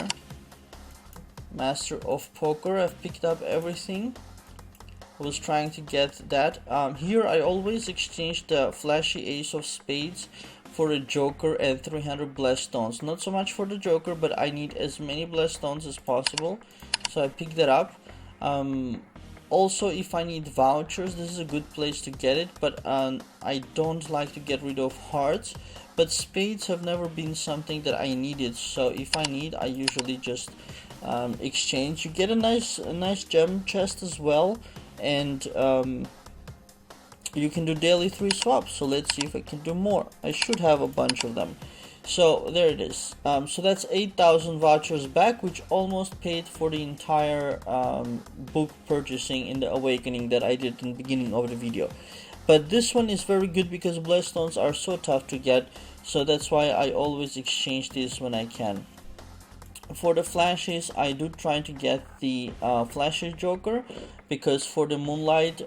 Master of Poker, I've picked up everything. I was trying to get that. Here I always exchange the flashy Ace of Spades for a Joker and 300 Blessed Stones. Not so much for the Joker, but I need as many Blessed Stones as possible, so I picked that up. Also, if I need vouchers, this is a good place to get it, but I don't like to get rid of hearts. But spades have never been something that I needed, so if I need, I usually just exchange. You get a nice gem chest as well, and you can do daily 3 swaps. So let's see if I can do more. I should have a bunch of them. So there it is. So that's 8,000 vouchers back, which almost paid for the entire book purchasing in the Awakening that I did in the beginning of the video. But this one is very good because blessed stones are so tough to get, so that's why I always exchange this when I can. For the flashes, I do try to get the flashes joker, because for the moonlight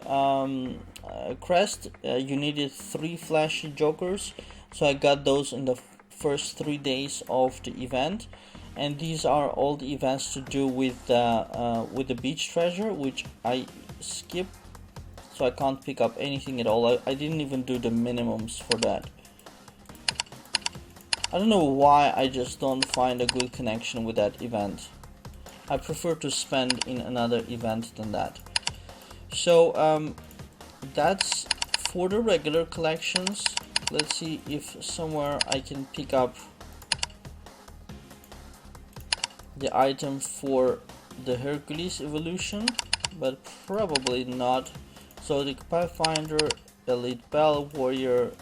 crest, you needed 3 flashy jokers, so I got those in the first 3 days of the event. And these are all the events to do with the beach treasure, which I skip, so I can't pick up anything at all. I didn't even do the minimums for that. I don't know why, I just don't find a good connection with that event. I prefer to spend in another event than that. So that's for the regular collections. Let's see if somewhere I can pick up the item for the Hercules evolution, but probably not. So the Pathfinder, Elite Battle Warrior,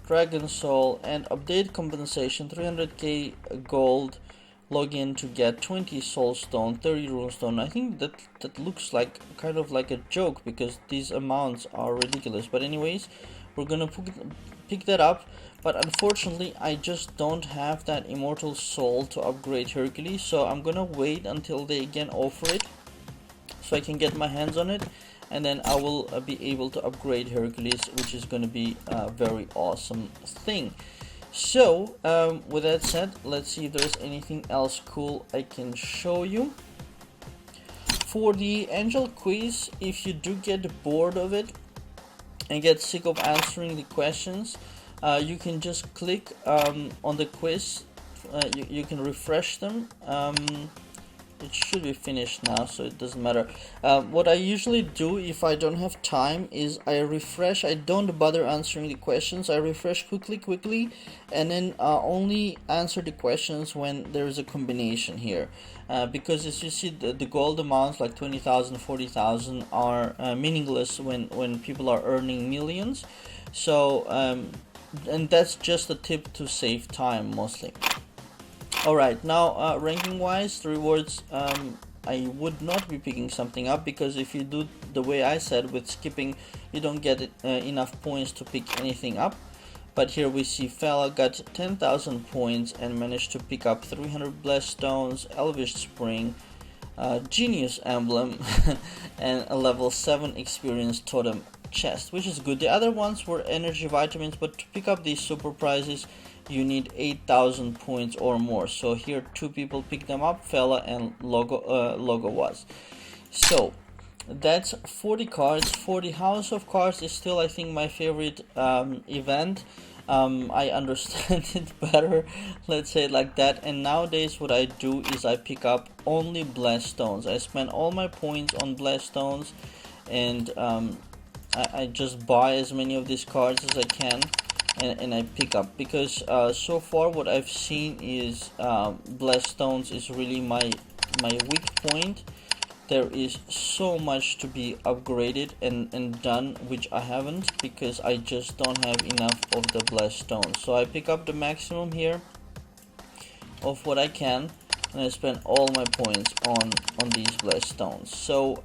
Dragon Soul, and update compensation 300k gold. Login to get 20 soul stone, 30 rune stone. I think that looks like kind of like a joke because these amounts are ridiculous. But anyways, we're gonna pick that up. But unfortunately, I just don't have that immortal soul to upgrade Hercules, so I'm gonna wait until they again offer it, so I can get my hands on it, and then I will be able to upgrade Hercules, which is going to be a very awesome thing. So with that said, let's see if there's anything else cool I can show you. For the angel quiz, if you do get bored of it and get sick of answering the questions, you can just click on the quiz. You can refresh them. It should be finished now, so it doesn't matter. What I usually do if I don't have time is I refresh. I don't bother answering the questions. I refresh quickly, and then only answer the questions when there is a combination here. Because as you see, the gold amounts like 20,000, 40,000 are meaningless when people are earning millions. So, and that's just a tip to save time mostly. Alright, now ranking wise, the rewards, I would not be picking something up, because if you do the way I said with skipping, you don't get enough points to pick anything up. But here we see Fella got 10,000 points and managed to pick up 300 blessed stones, Elvish Spring, Genius Emblem, and a level 7 experience Totem chest, which is good. The other ones were energy vitamins, but to pick up these super prizes, you need 8,000 points or more. So here 2 people picked them up, Fella and Logo was. So that's 40 cards. For the House of Cards is still, I think, my favorite event. I understand it better, let's say it like that. And nowadays what I do is I pick up only blessed stones. I spend all my points on blessed stones, and I just buy as many of these cards as I can. And I pick up, because so far what I've seen is blessed stones is really my weak point. There is so much to be upgraded and done, which I haven't, because I just don't have enough of the blessed stones. So I pick up the maximum here of what I can, and I spend all my points on these blessed stones. So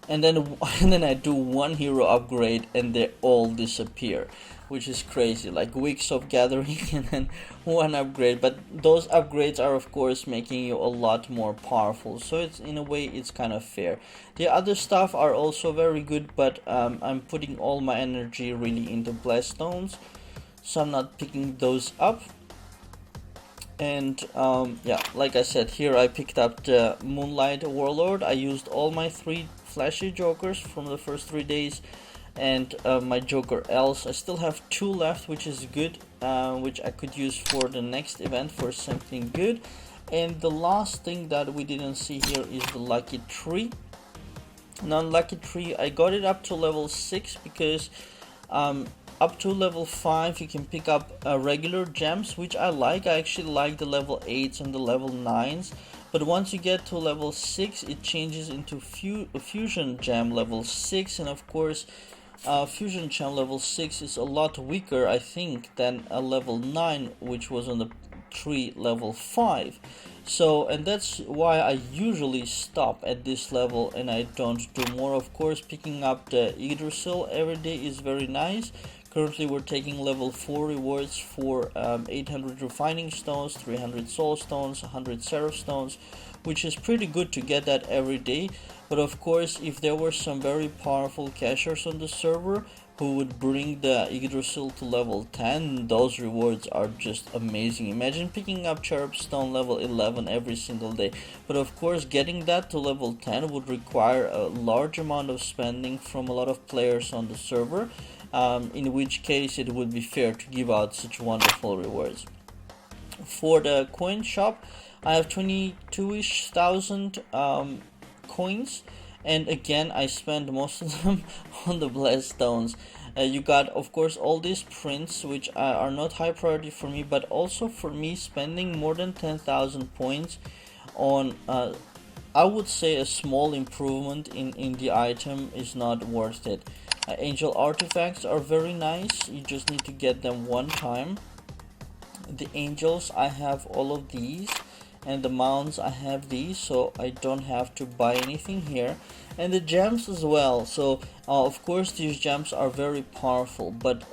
and then I do one hero upgrade and they all disappear, which is crazy. Like weeks of gathering and then one upgrade. But those upgrades are of course making you a lot more powerful, so it's, in a way, it's kind of fair. The other stuff are also very good, but I'm putting all my energy really into blessed stones, so I'm not picking those up. And yeah, like I said, here I picked up the Moonlight Warlord. I used all my 3 flashy jokers from the first 3 days, and my joker else. I still have 2 left, which is good, which I could use for the next event for something good. And the last thing that we didn't see here is the lucky tree. non-lucky tree. I got it up to level 6 because up to level 5 you can pick up regular gems, which I like. I actually like the level 8s and the level 9s, but once you get to level 6 it changes into fusion gem level 6, and of course fusion gem level 6 is a lot weaker, I think, than a level 9 which was on the tree level 5. So, and that's why I usually stop at this level and I don't do more. Of course, picking up the Yggdrasil every day is very nice. Currently we're taking level 4 rewards for 800 refining stones, 300 soul stones, 100 seraph stones, which is pretty good to get that every day. But of course, if there were some very powerful cachers on the server who would bring the Yggdrasil to level 10, those rewards are just amazing. Imagine picking up cherub stone level 11 every single day. But of course, getting that to level 10 would require a large amount of spending from a lot of players on the server, in which case it would be fair to give out such wonderful rewards. For the coin shop, I have 22-ish thousand coins, and again I spend most of them on the blessed stones. You got, of course, all these prints, which are not high priority for me, but also for me spending more than 10,000 points on I would say a small improvement in the item is not worth it. Angel artifacts are very nice, you just need to get them one time. The angels, I have all of these, and the mounts, I have these, so I don't have to buy anything here. And the gems as well, so of course these gems are very powerful, but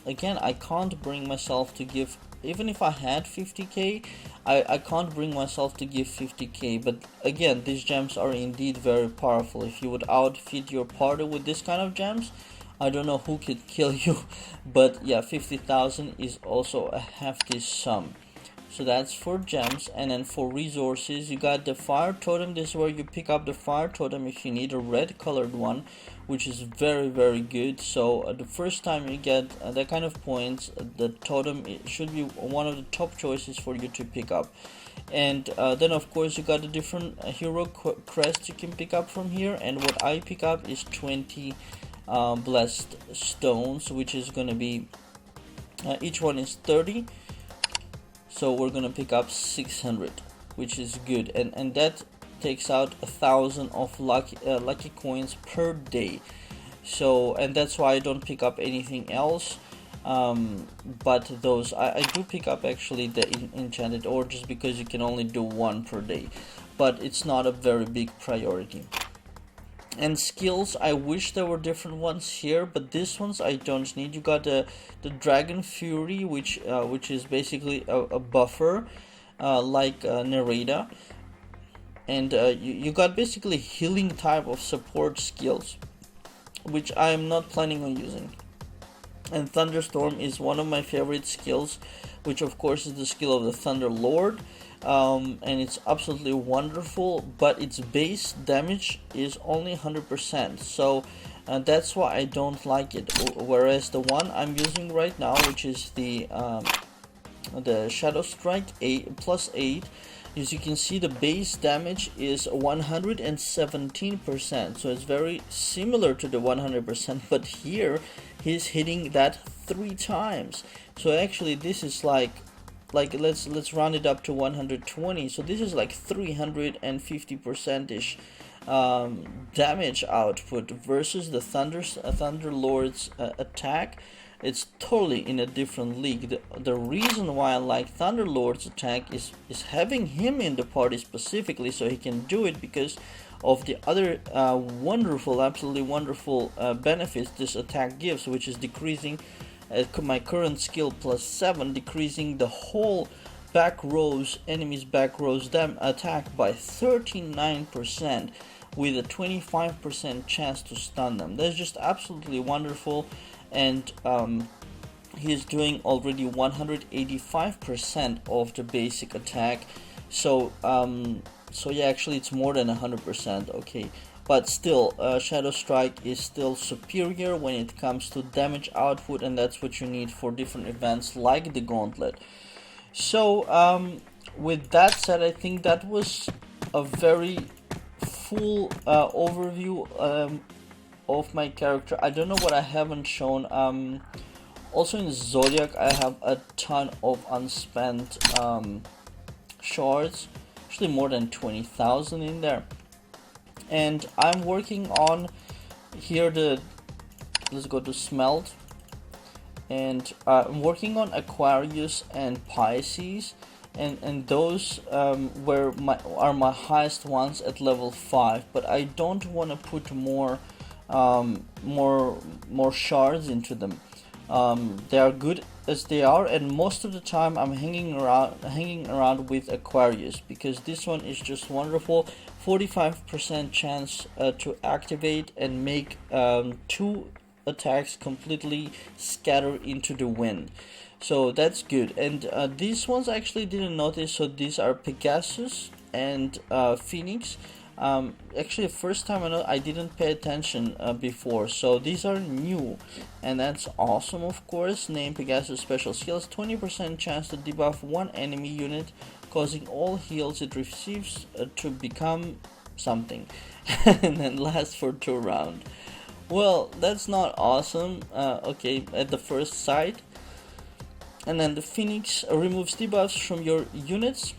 again, I can't bring myself to give, even if I had 50k, I can't bring myself to give 50k. But again, these gems are indeed very powerful. If you would outfit your party with this kind of gems, I don't know who could kill you. But yeah, 50,000 is also a hefty sum. So that's for gems. And then for resources, you got the fire totem. This is where you pick up the fire totem if you need a red colored one, which is very good. So the first time you get that kind of points, the totem, it should be one of the top choices for you to pick up. And then of course you got the different hero crests you can pick up from here, and what I pick up is 20 blessed stones, which is gonna be each one is 30, so we're gonna pick up 600, which is good, and that takes out 1,000 of lucky coins per day. So, and that's why I don't pick up anything else, but those I do pick up actually the enchanted ore, just because you can only do one per day, but it's not a very big priority. And skills, I wish there were different ones here, but these ones I don't need. You got the Dragon Fury, which is basically a buffer, like Nereda, and you got basically healing type of support skills, which I am not planning on using. And Thunderstorm is one of my favorite skills, which of course is the skill of the Thunder Lord. And it's absolutely wonderful, but its base damage is only 100%, so that's why I don't like it. Whereas the one I'm using right now, which is the Shadow Strike +8, as you can see, the base damage is 117%, so it's very similar to the 100%, but here he's hitting that 3 times. So actually this is like let's round it up to 120, so this is like 350% ish damage output versus the Thunder Lord's attack. It's totally in a different league. The reason why I like Thunder Lord's attack is having him in the party specifically, so he can do it because of the other absolutely wonderful benefits this attack gives, which is decreasing my current skill +7, decreasing the whole enemy's back rows attack by 39%, with a 25% chance to stun them. That's just absolutely wonderful, and he's doing already 185% of the basic attack. So yeah, actually it's more than 100%. Okay. But still, Shadow Strike is still superior when it comes to damage output, and that's what you need for different events like the Gauntlet. So, with that said, I think that was a very full overview of my character. I don't know what I haven't shown. Also in Zodiac I have a ton of unspent shards, actually more than 20,000 in there, and I'm working on here let's go to smelt, and I'm working on Aquarius and Pisces, and those are my highest ones at level 5, but I don't want to put more shards into them. They are good as they are, and most of the time I'm hanging around with Aquarius because this one is just wonderful. 45% chance to activate and make 2 attacks completely scatter into the wind, so that's good. And these ones I actually didn't notice, so these are Pegasus and Phoenix. Actually the first time I didn't pay attention before, so these are new, and that's awesome. Of course, name Pegasus special skills: 20% chance to debuff one enemy unit, causing all heals it receives to become something, and then lasts for 2 rounds. Well, that's not awesome. Okay, at the first sight. And then the Phoenix removes debuffs from your units.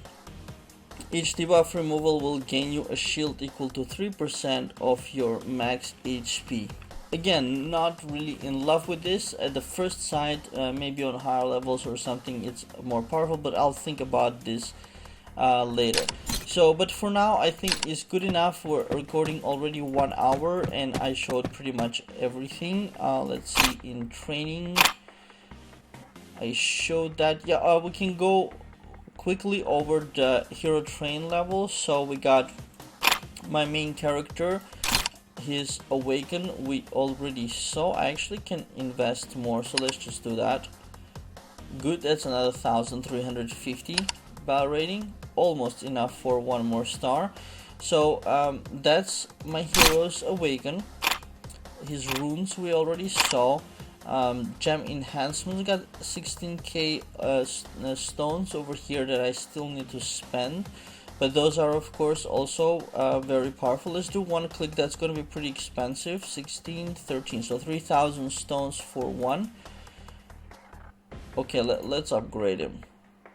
Each debuff removal will gain you a shield equal to 3% of your max HP. Again, not really in love with this at the first sight. Maybe on higher levels or something it's more powerful, but I'll think about this later. So, but for now I think it's good enough. We're recording already 1 hour and I showed pretty much everything. Let's see, in training I showed that. Yeah, we can go quickly over the hero train levels. So we got my main character, his awaken we already saw. I actually can invest more, so let's just do that. Good, that's another 1350 battle rating, almost enough for 1 more star. So that's my hero's awaken. His runes we already saw. Gem enhancements got 16k stones over here that I still need to spend, but those are of course also very powerful. Let's do 1 click. That's going to be pretty expensive. 16, 13, so 3000 stones for 1. Okay, let's upgrade him.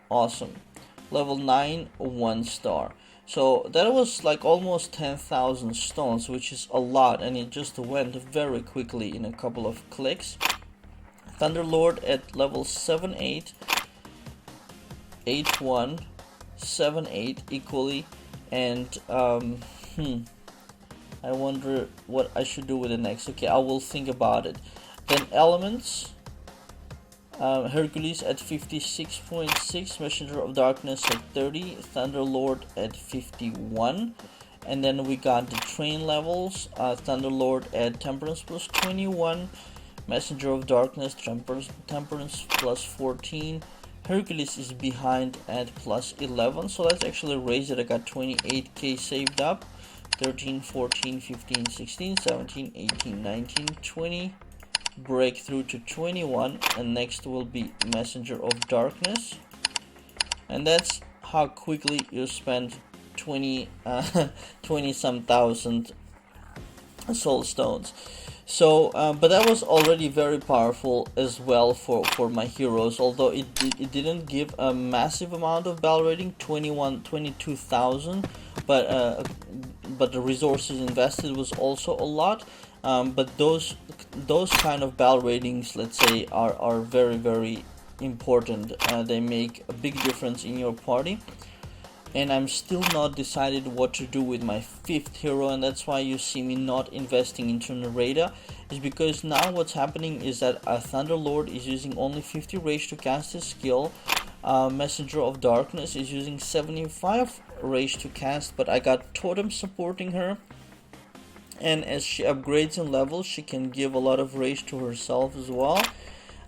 Awesome. Level 9, 1 star. So that was like almost 10,000 stones, which is a lot, and it just went very quickly in a couple of clicks. Thunderlord at level 7-8, 8-1, 7-8 equally, and I wonder what I should do with the next. Okay, I will think about it. Then elements, Hercules at 56.6, Messenger of Darkness at 30, Thunderlord at 51, and then we got the train levels. Thunderlord at Temperance plus 21, Messenger of Darkness Temperance plus 14. Hercules is behind at plus 11, so let's actually raise it. I got 28k saved up. 13, 14, 15, 16, 17, 18, 19, 20. Breakthrough to 21, and next will be Messenger of Darkness, and that's how quickly you spend 20 some thousand soul stones. So but that was already very powerful as well for my heroes, although it didn't give a massive amount of battle rating, 22,000, but the resources invested was also a lot. But those kind of battle ratings, let's say, are very important. They make a big difference in your party, and I'm still not decided what to do with my 5th hero, and that's why you see me not investing into Narada, is because now what's happening is that Thunderlord is using only 50 rage to cast his skill. Messenger of Darkness is using 75 rage to cast, but I got Totem supporting her, and as she upgrades in level she can give a lot of rage to herself as well.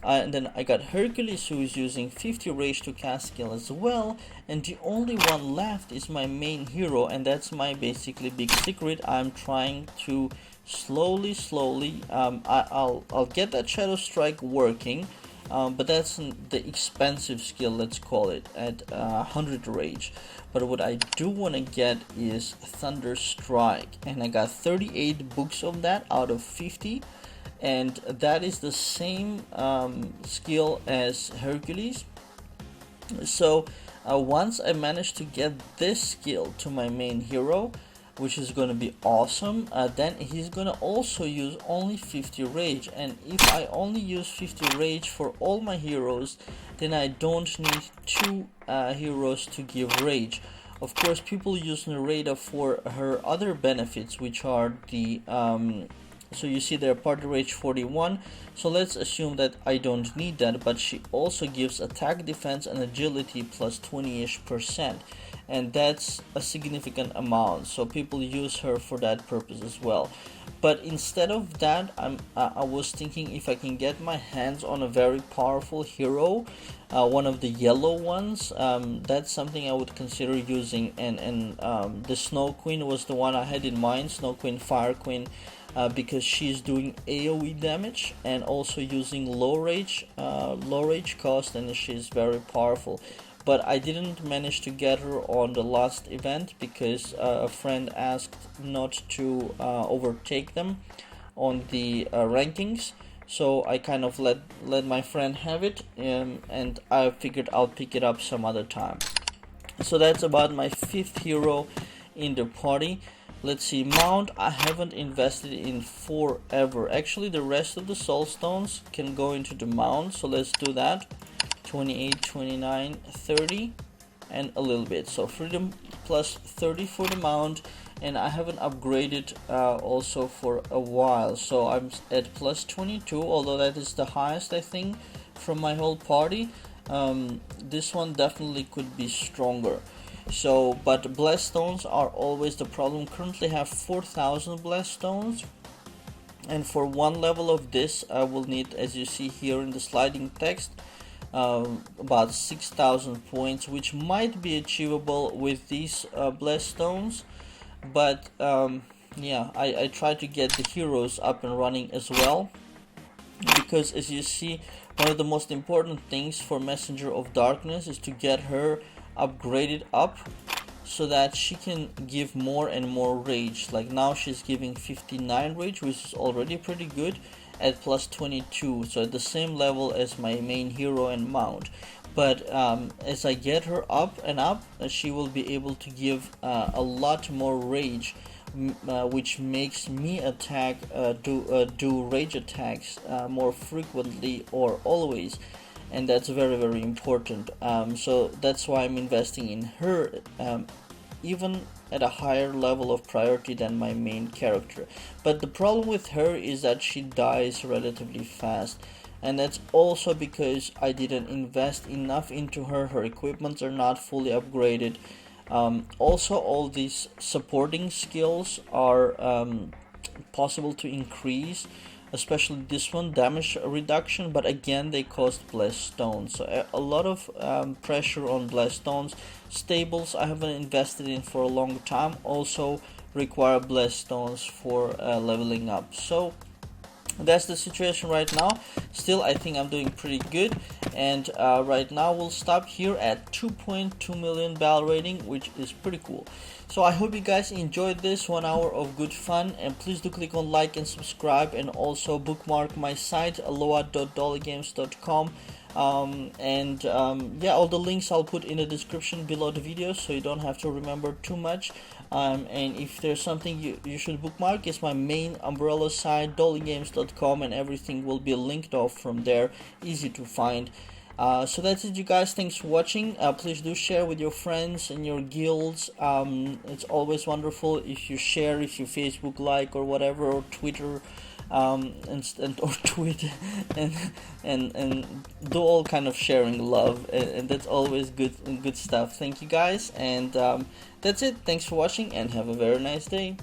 And then I got Hercules, who is using 50 rage to cast skill as well, and the only one left is my main hero, and that's my basically big secret. I'm trying to slowly I'll get that Shadow Strike working, but that's the expensive skill, let's call it, at 100 rage. But what I do want to get is Thunder Strike, and I got 38 books of that out of 50, and that is the same skill as Hercules. So once I manage to get this skill to my main hero, which is going to be awesome, then he's going to also use only 50 rage, and if I only use 50 rage for all my heroes, then I don't need 2 heroes to give rage. Of course, people use Narada for her other benefits, which are the so you see there, party rage 41, so let's assume that I don't need that, but she also gives attack, defense, and agility plus 20-ish%, and that's a significant amount, so people use her for that purpose as well. But instead of that, I was thinking if I can get my hands on a very powerful hero, one of the yellow ones, that's something I would consider using, and the Snow Queen was the one I had in mind, Snow Queen, Fire Queen, because she's doing AoE damage and also using low rage cost, and she's very powerful. But I didn't manage to get her on the last event because a friend asked not to overtake them on the rankings, so I kind of let my friend have it, and I figured I'll pick it up some other time. So that's about my 5th hero in the party. Let's see, mount I haven't invested in forever. Actually, the rest of the soul stones can go into the mount, so let's do that. 28, 29, 30, and a little bit. So freedom plus 30 for the mount, and I haven't upgraded also for a while. So I'm at plus 22, although that is the highest I think from my whole party. This one definitely could be stronger. So, but blessed stones are always the problem. Currently have 4,000 blessed stones, and for one level of this I will need, as you see here in the sliding text, about 6,000 points, which might be achievable with these blessed stones. But yeah, I try to get the heroes up and running as well, because as you see, one of the most important things for Messenger of Darkness is to get her upgraded up so that she can give more and more rage. Like now she's giving 59 rage, which is already pretty good at plus 22, so at the same level as my main hero and mount. But as I get her up and up, she will be able to give a lot more rage, which makes me attack do rage attacks more frequently or always, and that's very, very important. So that's why I'm investing in her, even at a higher level of priority than my main character. But the problem with her is that she dies relatively fast, and that's also because I didn't invest enough into her. Her equipments are not fully upgraded. Also, all these supporting skills are possible to increase, especially this one, damage reduction, but again they cost blessed stones, so a lot of pressure on blessed stones. Stables I haven't invested in for a long time also require blessed stones for leveling up. So that's the situation right now. Still, I think I'm doing pretty good, and right now we'll stop here at 2.2 million battle rating, which is pretty cool. So I hope you guys enjoyed this 1 hour of good fun, and please do click on like and subscribe, and also bookmark my site loa.dollygames.com. Yeah, all the links I'll put in the description below the video, so you don't have to remember too much. And if there's something you should bookmark, it's my main umbrella site, dollygames.com, and everything will be linked off from there, easy to find. So that's it, you guys. Thanks for watching. Please do share with your friends and your guilds. It's always wonderful if you share, if you Facebook like or whatever, or Twitter, or tweet, and do all kind of sharing love, and that's always good stuff. Thank you guys, and that's it. Thanks for watching, and have a very nice day.